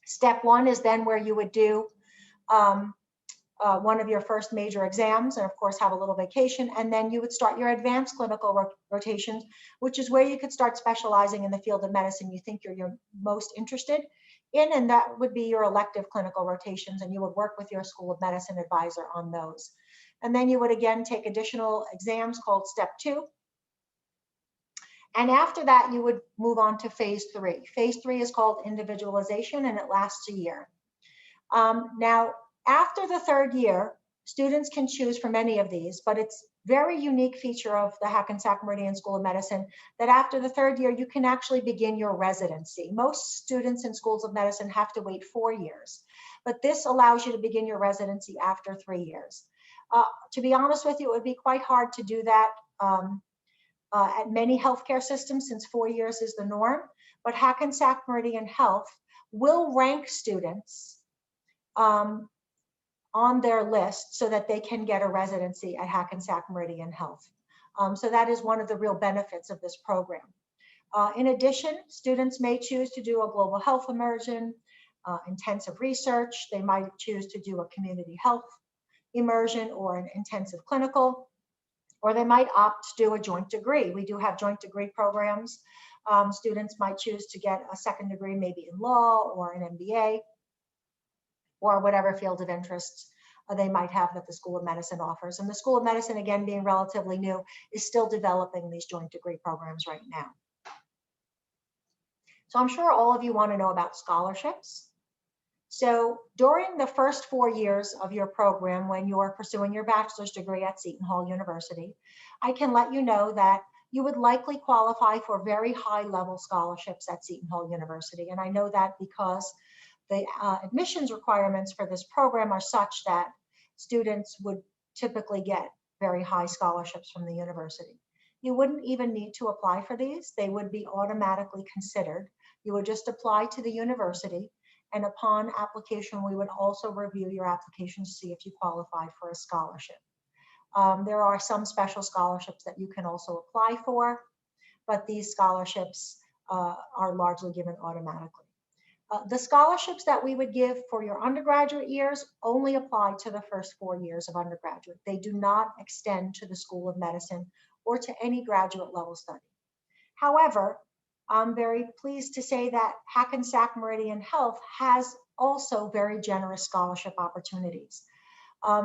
Step 1 is then where you would do one of your first major exams and of course have a little vacation, and then you would start your advanced clinical rotations, which is where you could start specializing in the field of medicine you think you're most interested in, and that would be your elective clinical rotations, and you would work with your School of Medicine advisor on those. And then you would again take additional exams called step 2. And after that, you would move on to phase 3. Phase 3 is called individualization, and it lasts a year. Now, after the 3rd year, students can choose from any of these, but it's very unique feature of the Hackensack Meridian School of Medicine that after the 3rd year, you can actually begin your residency. Most students in schools of medicine have to wait 4 years, but this allows you to begin your residency after 3 years. To be honest with you, it would be quite hard to do that at many healthcare systems since 4 years is the norm, but Hackensack Meridian Health will rank students on their list so that they can get a residency at Hackensack Meridian Health. So that is one of the real benefits of this program. In addition, students may choose to do a global health immersion, intensive research. They might choose to do a community health immersion or an intensive clinical, or they might opt to do a joint degree. We do have joint degree programs. Students might choose to get a 2nd degree, maybe in law or an MBA, or whatever field of interest they might have that the School of Medicine offers. And the School of Medicine, again, being relatively new, is still developing these joint degree programs right now. So I'm sure all of you want to know about scholarships. So during the first 4 years of your program, when you're pursuing your bachelor's degree at Seton Hall University, I can let you know that you would likely qualify for very high level scholarships at Seton Hall University. And I know that because the admissions requirements for this program are such that students would typically get very high scholarships from the university. You wouldn't even need to apply for these. They would be automatically considered. You would just apply to the university, and upon application, we would also review your application to see if you qualify for a scholarship. There are some special scholarships that you can also apply for, but these scholarships are largely given automatically. The scholarships that we would give for your undergraduate years only apply to the first 4 years of undergraduate. They do not extend to the School of Medicine or to any graduate level study. However, I'm very pleased to say that Hackensack Meridian Health has also very generous scholarship opportunities.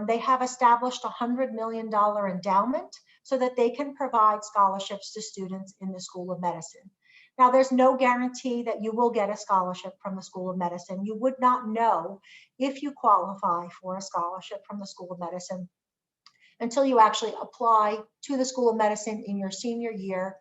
They have established a $100 million endowment so that they can provide scholarships to students in the School of Medicine. Now, there's no guarantee that you will get a scholarship from the School of Medicine. You would not know if you qualify for a scholarship from the School of Medicine until you actually apply to the School of Medicine in your senior year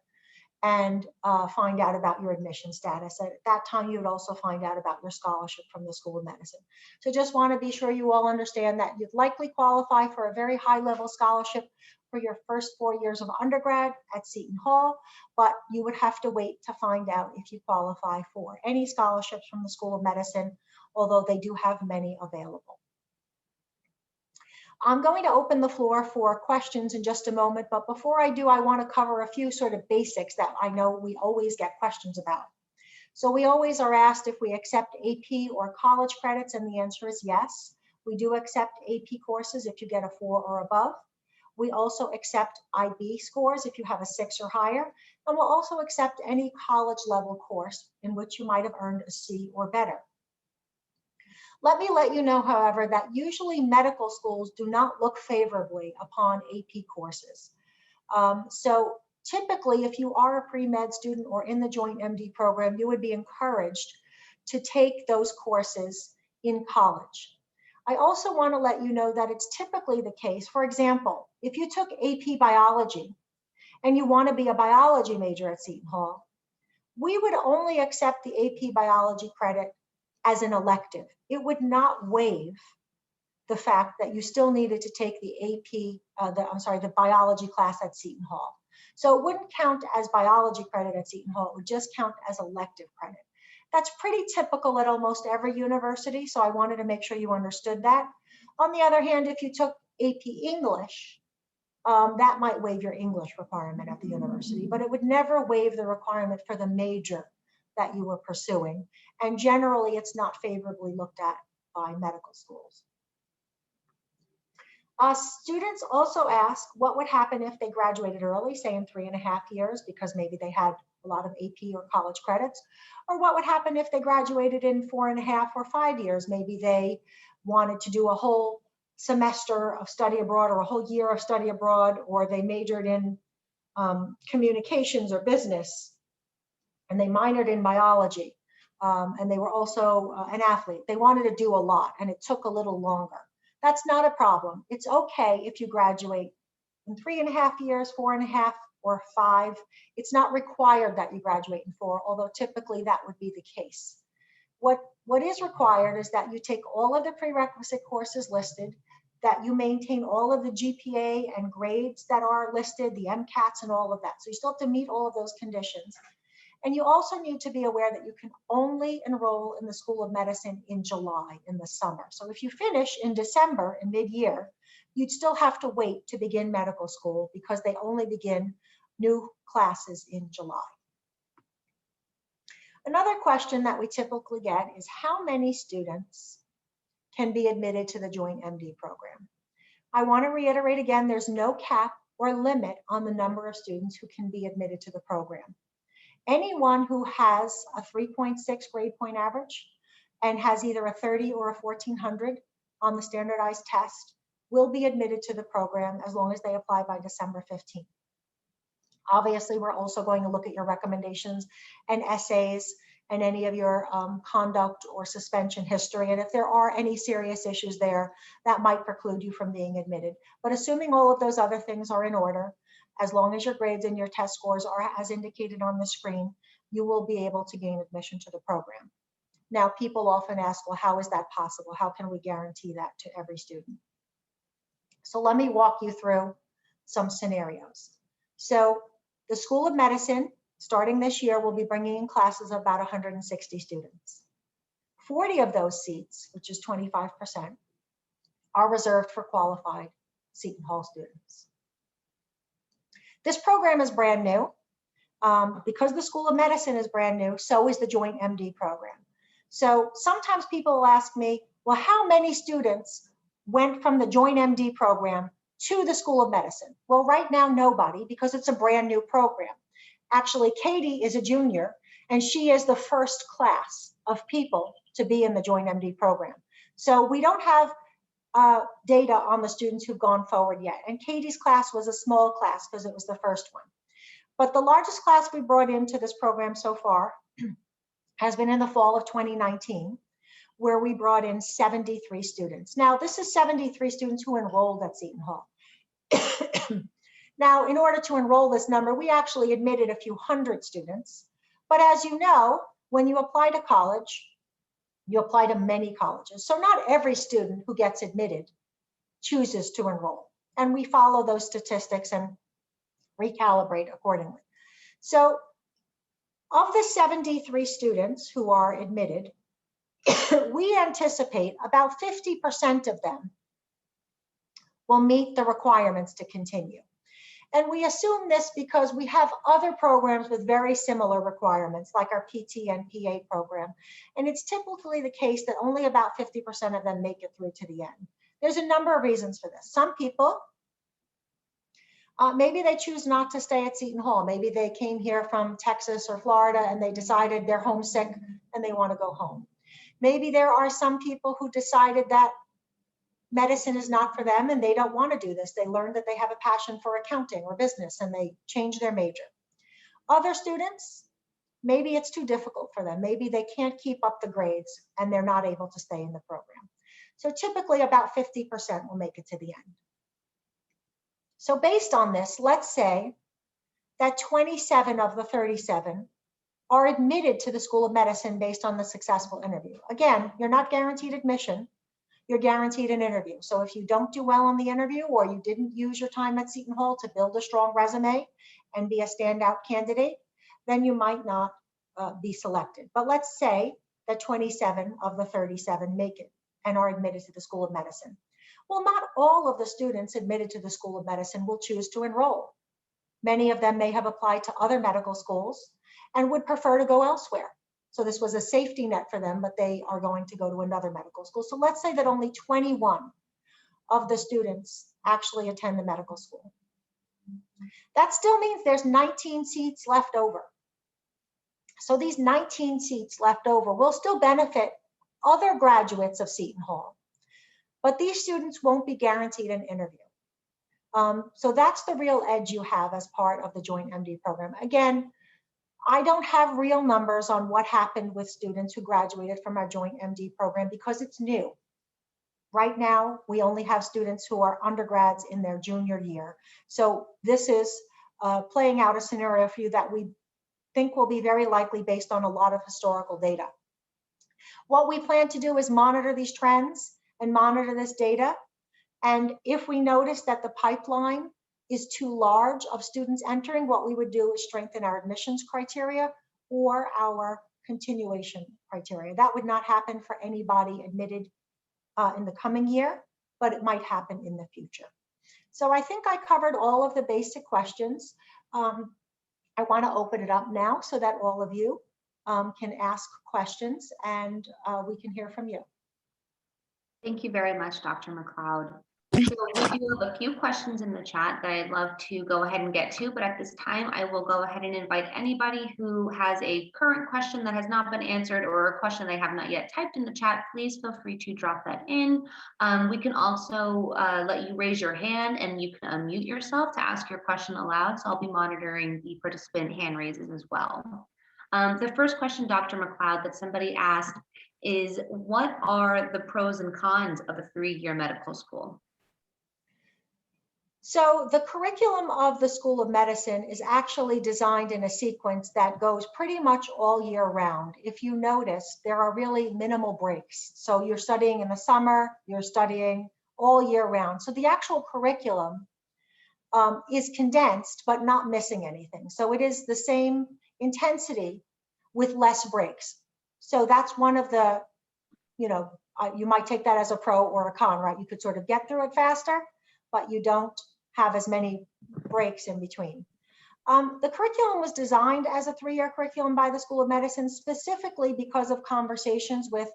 and find out about your admission status. At that time, you would also find out about your scholarship from the School of Medicine. So just want to be sure you all understand that you'd likely qualify for a very high level scholarship for your first 4 years of undergrad at Seton Hall, but you would have to wait to find out if you qualify for any scholarships from the School of Medicine, although they do have many available. I'm going to open the floor for questions in just a moment, but before I do, I want to cover a few sort of basics that I know we always get questions about. So we always are asked if we accept AP or college credits, and the answer is yes. We do accept AP courses if you get a 4 or above. We also accept IB scores if you have a 6 or higher, and we'll also accept any college level course in which you might have earned a C or better. Let me let you know, however, that usually medical schools do not look favorably upon AP courses. So typically, if you are a pre-med student or in the Joint MD program, you would be encouraged to take those courses in college. I also want to let you know that it's typically the case. For example, if you took AP biology and you want to be a biology major at Seton Hall, we would only accept the AP biology credit as an elective. It would not waive the fact that you still needed to take the the biology class at Seton Hall. So it wouldn't count as biology credit at Seton Hall, it would just count as elective credit. That's pretty typical at almost every university, so I wanted to make sure you understood that. On the other hand, if you took AP English, that might waive your English requirement at the university, but it would never waive the requirement for the major that you were pursuing. And generally, it's not favorably looked at by medical schools. Students also ask what would happen if they graduated early, say in 3.5 years, because maybe they had a lot of AP or college credits, or what would happen if they graduated in 4.5 or 5 years. Maybe they wanted to do a whole semester of study abroad or a whole year of study abroad, or they majored in communications or business, and they minored in biology, and they were also an athlete. They wanted to do a lot, and it took a little longer. That's not a problem. It's okay if you graduate in 3.5 years, 4.5, or 5. It's not required that you graduate in 4, although typically that would be the case. What is required is that you take all of the prerequisite courses listed, that you maintain all of the GPA and grades that are listed, the MCATs and all of that. So you still have to meet all of those conditions. And you also need to be aware that you can only enroll in the School of Medicine in July, in the summer. So if you finish in December, in mid-year, you'd still have to wait to begin medical school because they only begin new classes in July. Another question that we typically get is how many students can be admitted to the Joint MD program? I want to reiterate again, there's no cap or limit on the number of students who can be admitted to the program. Anyone who has a 3.6 grade point average and has either a 30 or a 1400 on the standardized test will be admitted to the program as long as they apply by December 15th. Obviously, we're also going to look at your recommendations and essays and any of your conduct or suspension history. And if there are any serious issues there, that might preclude you from being admitted. But assuming all of those other things are in order, as long as your grades and your test scores are as indicated on the screen, you will be able to gain admission to the program. Now, people often ask, well, how is that possible? How can we guarantee that to every student? So let me walk you through some scenarios. So the School of Medicine, starting this year, will be bringing in classes of about 160 students. 40 of those seats, which is 25%, are reserved for qualified Seton Hall students. This program is brand new. Because the School of Medicine is brand new, so is the Joint MD program. So sometimes people will ask me, well, how many students went from the Joint MD program to the School of Medicine? Well, right now, nobody, because it's a brand new program. Actually, Katie is a junior, and she is the first class of people to be in the Joint MD program. So we don't have data on the students who've gone forward yet. And Katie's class was a small class because it was the first one. But the largest class we brought into this program so far has been in the fall of 2019, where we brought in 73 students. Now, this is 73 students who enrolled at Seton Hall. Now, in order to enroll this number, we actually admitted a few hundred students. But as you know, when you apply to college, you apply to many colleges. So not every student who gets admitted chooses to enroll. and we follow those statistics and recalibrate accordingly. So of the 73 students who are admitted, we anticipate about 50% of them will meet the requirements to continue. And we assume this because we have other programs with very similar requirements, like our PT and PA program. And it's typically the case that only about 50% of them make it through to the end. There's a number of reasons for this. Some people, maybe they choose not to stay at Seton Hall. Maybe they came here from Texas or Florida and they decided they're homesick and they want to go home. Maybe there are some people who decided that medicine is not for them and they don't want to do this. They learned that they have a passion for accounting or business and they change their major. Other students, maybe it's too difficult for them. Maybe they can't keep up the grades and they're not able to stay in the program. So typically about 50% will make it to the end. So based on this, let's say that 27 of the 37 are admitted to the School of Medicine based on the successful interview. Again, you're not guaranteed admission. You're guaranteed an interview. So if you don't do well on the interview or you didn't use your time at Seton Hall to build a strong resume and be a standout candidate, then you might not be selected. But let's say that 27 of the 37 make it and are admitted to the School of Medicine. Well, not all of the students admitted to the School of Medicine will choose to enroll. Many of them may have applied to other medical schools and would prefer to go elsewhere. So this was a safety net for them, but they are going to go to another medical school. So let's say that only 21 of the students actually attend the medical school. That still means there's 19 seats left over. So these 19 seats left over will still benefit other graduates of Seton Hall, but these students won't be guaranteed an interview. So that's the real edge you have as part of the Joint MD program. Again, I don't have real numbers on what happened with students who graduated from our Joint MD program because it's new. Right now, we only have students who are undergrads in their junior year. So this is playing out a scenario for you that we think will be very likely based on a lot of historical data. What we plan to do is monitor these trends and monitor this data. And if we notice that the pipeline is too large of students entering, what we would do is strengthen our admissions criteria or our continuation criteria. That would not happen for anybody admitted in the coming year, but it might happen in the future. So I think I covered all of the basic questions. I want to open it up now so that all of you can ask questions and we can hear from you. Thank you very much, Dr. McLeod. So we do have a few questions in the chat that I'd love to go ahead and get to, but at this time, I will go ahead and invite anybody who has a current question that has not been answered or a question they have not yet typed in the chat, please feel free to drop that in. We can also let you raise your hand and you can unmute yourself to ask your question aloud. So I'll be monitoring the participant hand raises as well. The first question, Dr. McLeod, that somebody asked is, what are the pros and cons of a 3-year medical school? So the curriculum of the School of Medicine is actually designed in a sequence that goes pretty much all year round. If you notice, there are really minimal breaks. So you're studying in the summer, you're studying all year round. So the actual curriculum is condensed, but not missing anything. So it is the same intensity with less breaks. So that's one of the, you might take that as a pro or a con, right? You could sort of get through it faster, but you don't have as many breaks in between. The curriculum was designed as a 3-year curriculum by the School of Medicine, specifically because of conversations with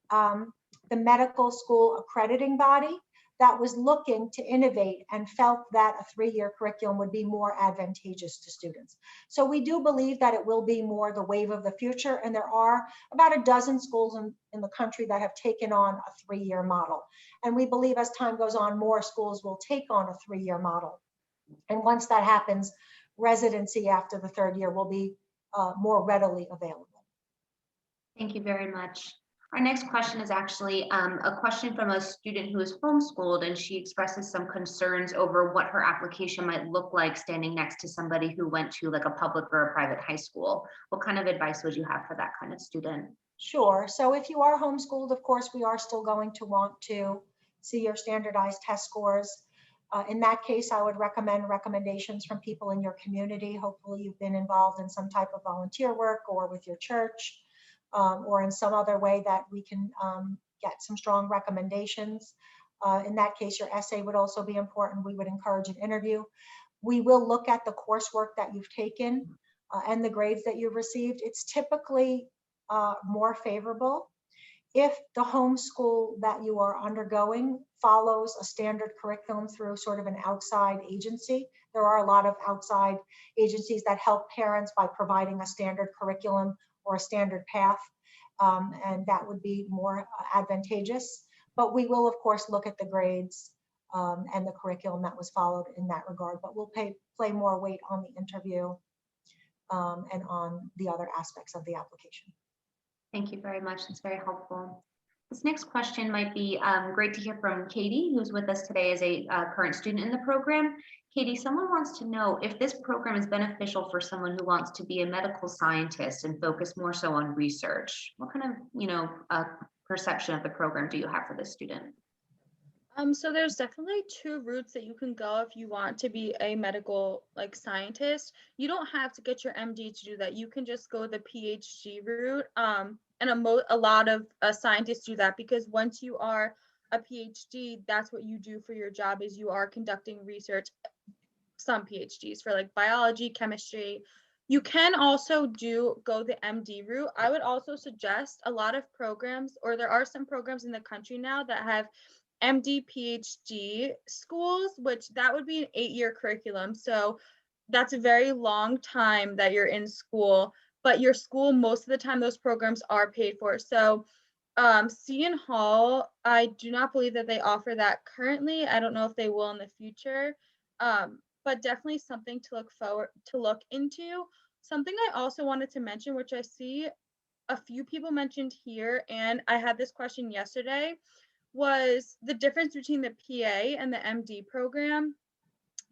the medical school accrediting body that was looking to innovate and felt that a 3-year curriculum would be more advantageous to students. So we do believe that it will be more the wave of the future, and there are about a dozen schools in the country that have taken on a 3-year model. And we believe as time goes on, more schools will take on a 3-year model. And once that happens, residency after the 3rd year will be more readily available. Thank you very much. Our next question is actually a question from a student who is homeschooled, and she expresses some concerns over what her application might look like standing next to somebody who went to like a public or a private high school. What kind of advice would you have for that kind of student? Sure. So if you are homeschooled, of course, we are still going to want to see your standardized test scores. In that case, I would recommend recommendations from people in your community. Hopefully you've been involved in some type of volunteer work or with your church, or in some other way that we can get some strong recommendations. In that case, your essay would also be important. We would encourage an interview. We will look at the coursework that you've taken and the grades that you've received. It's typically more favorable if the homeschool that you are undergoing follows a standard curriculum through sort of an outside agency. There are a lot of outside agencies that help parents by providing a standard curriculum or a standard path, and that would be more advantageous. But we will, of course, look at the grades and the curriculum that was followed in that regard, but we'll play more weight on the interview and on the other aspects of the application. Thank you very much. That's very helpful. This next question might be great to hear from Katie, who's with us today as a current student in the program. Katie, someone wants to know if this program is beneficial for someone who wants to be a medical scientist and focus more so on research. What kind of, perception of the program do you have for this student? So there's definitely two routes that you can go if you want to be a medical scientist. You don't have to get your MD to do that. You can just go the PhD route. And a lot of scientists do that, because once you are a PhD, that's what you do for your job, is you are conducting research. Some PhDs for biology, chemistry. You can also go the MD route. I would also suggest a lot of programs, or there are some programs in the country now that have MD PhD schools, which that would be an 8-year curriculum. So that's a very long time that you're in school, but your school, most of the time, those programs are paid for. So Seton Hall, I do not believe that they offer that currently. I don't know if they will in the future, but definitely something to look into. Something I also wanted to mention, which I see a few people mentioned here, and I had this question yesterday, was the difference between the PA and the MD program.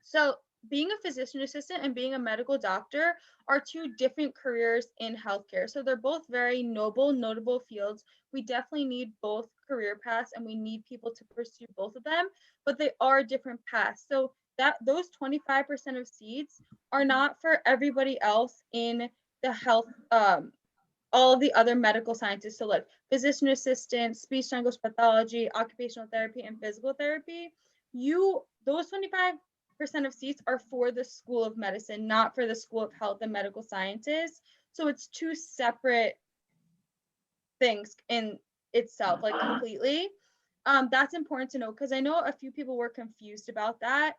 So being a physician assistant and being a medical doctor are two different careers in healthcare. So they're both very notable fields. We definitely need both career paths, and we need people to pursue both of them, but they are different paths. So that those 25% of seats are not for everybody else in the health, all of the other medical sciences. So physician assistant, speech language pathology, occupational therapy, and physical therapy. Those 25% of seats are for the School of Medicine, not for the School of Health and Medical Sciences. So it's two separate things in itself, completely. That's important to know, because I know a few people were confused about that.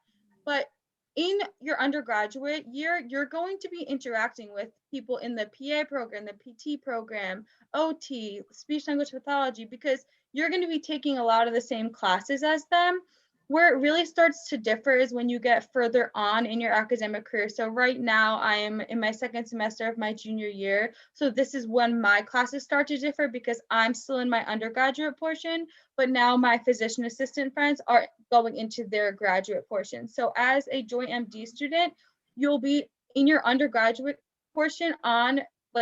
But in your undergraduate year, you're going to be interacting with people in the PA program, the PT program, OT, speech language pathology, because you're going to be taking a lot of the same classes as them. Where it really starts to differ is when you get further on in your academic career. So right now I am in my second semester of my junior year. So this is when my classes start to differ, because I'm still in my undergraduate portion, but now my physician assistant friends are going into their graduate portion. So as a Joint MD student, you'll be in your undergraduate portion on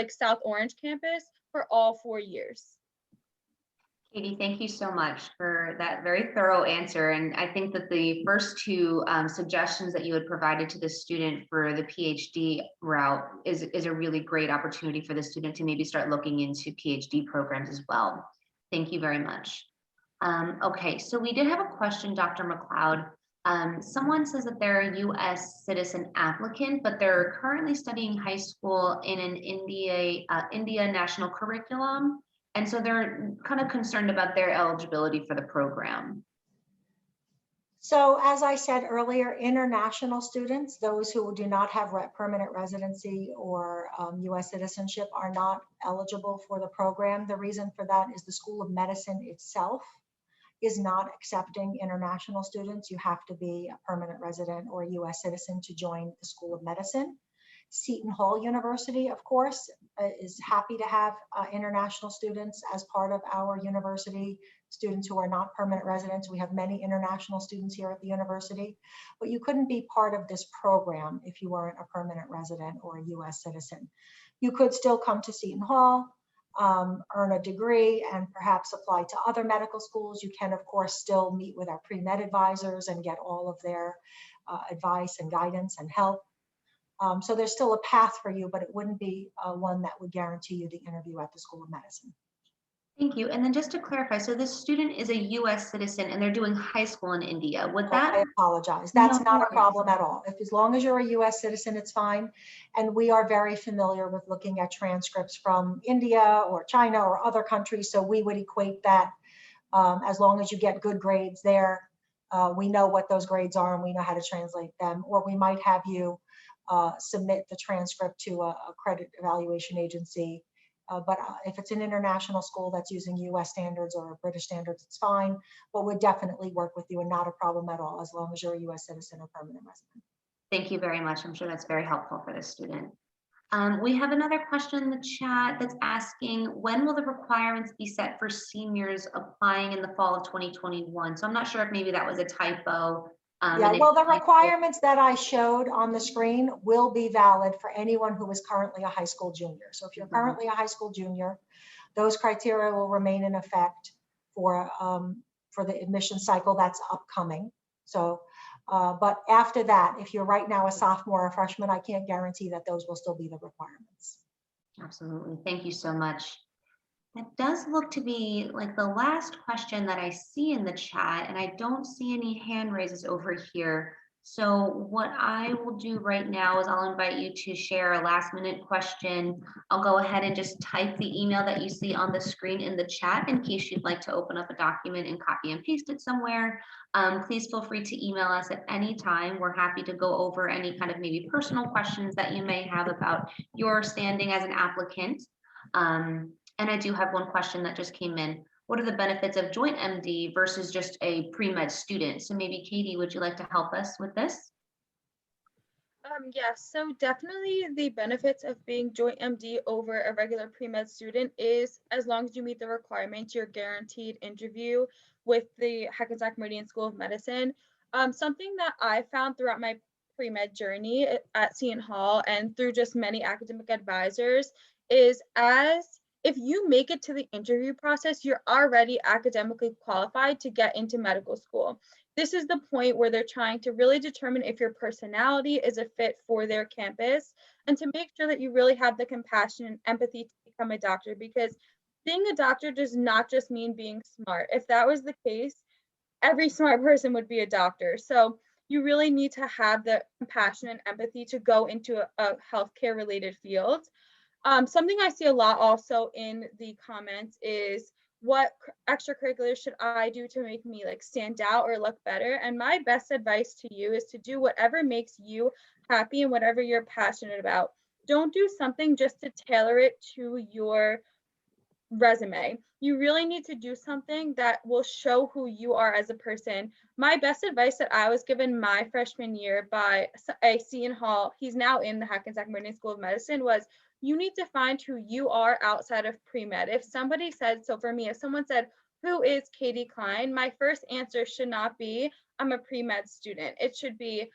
South Orange campus for all 4 years. Katie, thank you so much for that very thorough answer. And I think that the first two suggestions that you had provided to the student for the PhD route is a really great opportunity for the student to maybe start looking into PhD programs as well. Thank you very much. Okay, so we did have a question, Dr. McLeod. Someone says that they're a U.S. citizen applicant, but they're currently studying high school in an India national curriculum. And so they're kind of concerned about their eligibility for the program. So as I said earlier, international students, those who do not have permanent residency or US citizenship, are not eligible for the program. The reason for that is the School of Medicine itself is not accepting international students. You have to be a permanent resident or a US citizen to join the School of Medicine. Seton Hall University, of course, is happy to have international students as part of our university, students who are not permanent residents. We have many international students here at the university, but you couldn't be part of this program if you weren't a permanent resident or a US citizen. You could still come to Seton Hall, earn a degree and perhaps apply to other medical schools, you can, of course, still meet with our pre-med advisors and get all of their advice and guidance and help. So there's still a path for you, but it wouldn't be one that would guarantee you the interview at the School of Medicine. Thank you. And then just to clarify, so this student is a US citizen and they're doing high school in India. Would that? I apologize. That's No not a worries. problem at all. As long as you're a US citizen, it's fine. And we are very familiar with looking at transcripts from India or China or other countries. So we would equate that as long as you get good grades there. We know what those grades are and we know how to translate them. Or we might have you submit the transcript to a credit evaluation agency. But if it's an international school that's using US standards or British standards, it's fine. But we'd definitely work with you and not a problem at all, as long as you're a US citizen or permanent resident. Thank you very much. I'm sure that's very helpful for this student. We have another question in the chat that's asking, when will the requirements be set for seniors applying in the fall of 2021? So I'm not sure if maybe that was a typo. Yeah, well, the requirements that I showed on the screen will be valid for anyone who is currently a high school junior. So if you're currently a high school junior, those criteria will remain in effect for the admission cycle that's upcoming. So, but after that, if you're right now a sophomore or a freshman, I can't guarantee that those will still be the requirements. Absolutely. Thank you so much. That does look to be like the last question that I see in the chat, and I don't see any hand raises over here. So what I will do right now is I'll invite you to share a last minute question. I'll go ahead and just type the email that you see on the screen in the chat in case you'd like to open up a document and copy and paste it somewhere. Please feel free to email us at any time. We're happy to go over any kind of maybe personal questions that you may have about your standing as an applicant. And I do have one question that just came in. What are the benefits of Joint MD versus just a pre-med student? So maybe Katie, would you like to help us with this? Yes, so definitely the benefits of being Joint MD over a regular pre-med student is, as long as you meet the requirements, you're guaranteed interview with the Hackensack Meridian School of Medicine. Something that I found throughout my pre-med journey at Seton Hall and through just many academic advisors is if you make it to the interview process, you're already academically qualified to get into medical school. This is the point where they're trying to really determine if your personality is a fit for their campus and to make sure that you really have the compassion and empathy to become a doctor, because being a doctor does not just mean being smart. If that was the case, every smart person would be a doctor. So you really need to have the compassion and empathy to go into a healthcare related field. Something I see a lot also in the comments is, what extracurriculars should I do to make me like stand out or look better? And my best advice to you is to do whatever makes you happy and whatever you're passionate about. Don't do something just to tailor it to your resume. You really need to do something that will show who you are as a person. My best advice that I was given my freshman year by a Seton Hall, he's now in the Hackensack Meridian School of Medicine, was you need to find who you are outside of pre-med. If somebody said, so for me, if someone said, who is Katie Klein? My first answer should not be, I'm a pre-med student. It should be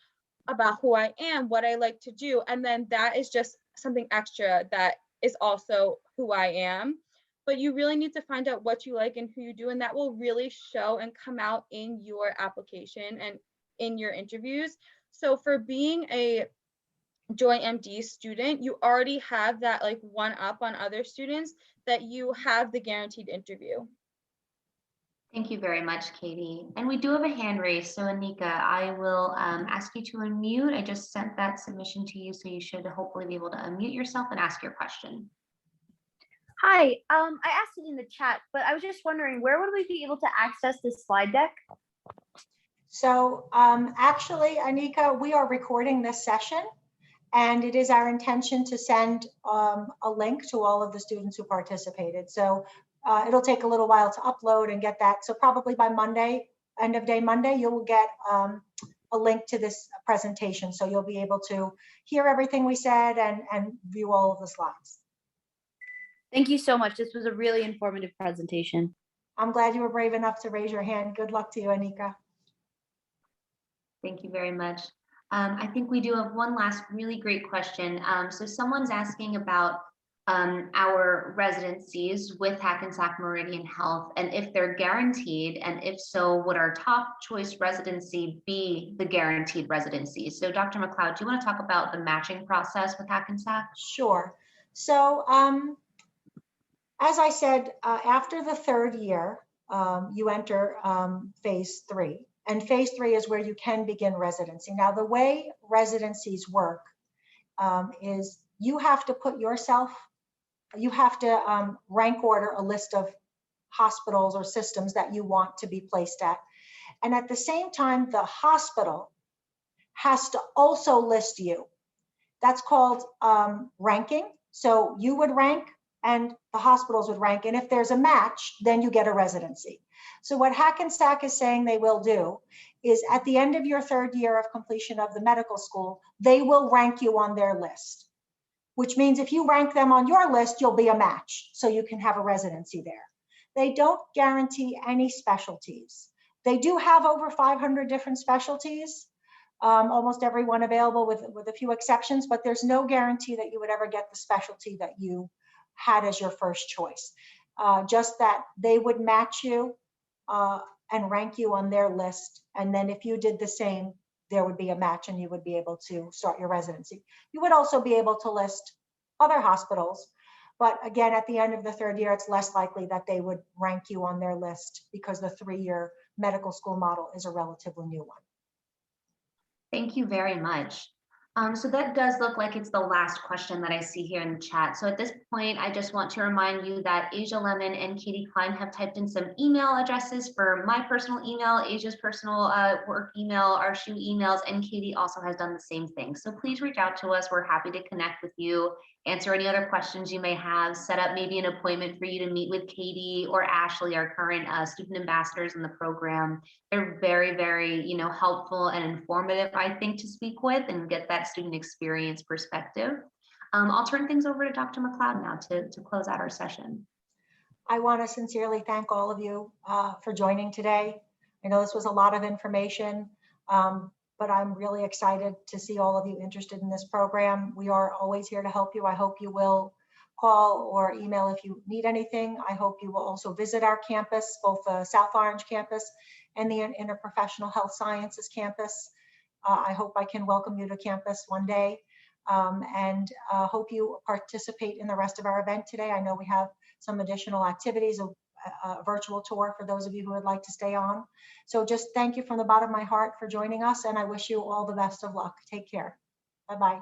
about who I am, what I like to do. And then that is just something extra that is also who I am. But you really need to find out what you like and who you do, and that will really show and come out in your application and in your interviews. So for being a Joint MD student, you already have that like one up on other students, that you have the guaranteed interview. Thank you very much, Katie. And we do have a hand raised. So Anika, I will ask you to unmute. I just sent that submission to you, so you should hopefully be able to unmute yourself and ask your question. Hi, I asked it in the chat, but I was just wondering, where would we be able to access this slide deck? So actually, Anika, we are recording this session, and it is our intention to send a link to all of the students who participated. So it'll take a little while to upload and get that. So probably by Monday, end of day Monday, you will get a link to this presentation. So you'll be able to hear everything we said and view all of the slides. Thank you so much. This was a really informative presentation. I'm glad you were brave enough to raise your hand. Good luck to you, Anika. Thank you very much. I think we do have one last really great question. So someone's asking about our residencies with Hackensack Meridian Health, and if they're guaranteed, and if so, would our top choice residency be the guaranteed residency? So Dr. McLeod, do you want to talk about the matching process with Hackensack? Sure. So as I said, after the third year, you enter phase 3. And phase 3 is where you can begin residency. Now, the way residencies work is you have to put yourself, you have to rank order a list of hospitals or systems that you want to be placed at. And at the same time, the hospital has to also list you. That's called ranking. So you would rank and the hospitals would rank. And if there's a match, then you get a residency. So what Hackensack is saying they will do is at the end of your third year of completion of the medical school, they will rank you on their list, which means if you rank them on your list, you'll be a match. So you can have a residency there. They don't guarantee any specialties. They do have over 500 different specialties, almost everyone available with a few exceptions, but there's no guarantee that you would ever get the specialty that you had as your first choice. Just that they would match you and rank you on their list. And then if you did the same, there would be a match and you would be able to start your residency. You would also be able to list other hospitals. But again, at the end of the third year, it's less likely that they would rank you on their list because the 3-year medical school model is a relatively new one. Thank you very much. So that does look like it's the last question that I see here in the chat. So at this point, I just want to remind you that Asia Lemon and Katie Klein have typed in some email addresses for my personal email, Asia's personal work email, our SHU emails, and Katie also has done the same thing. So please reach out to us. We're happy to connect with you, answer any other questions you may have, set up maybe an appointment for you to meet with Katie or Ashley, our current student ambassadors in the program. They're very, very, helpful and informative, I think, to speak with and get that student experience perspective. I'll turn things over to Dr. McLeod now to close out our session. I want to sincerely thank all of you for joining today. I know this was a lot of information, but I'm really excited to see all of you interested in this program. We are always here to help you. I hope you will call or email if you need anything. I hope you will also visit our campus, both the South Orange campus and the Interprofessional Health Sciences campus. I hope I can welcome you to campus one day, and hope you participate in the rest of our event today. I know we have some additional activities, a virtual tour for those of you who would like to stay on. So just thank you from the bottom of my heart for joining us, and I wish you all the best of luck. Take care. Bye-bye.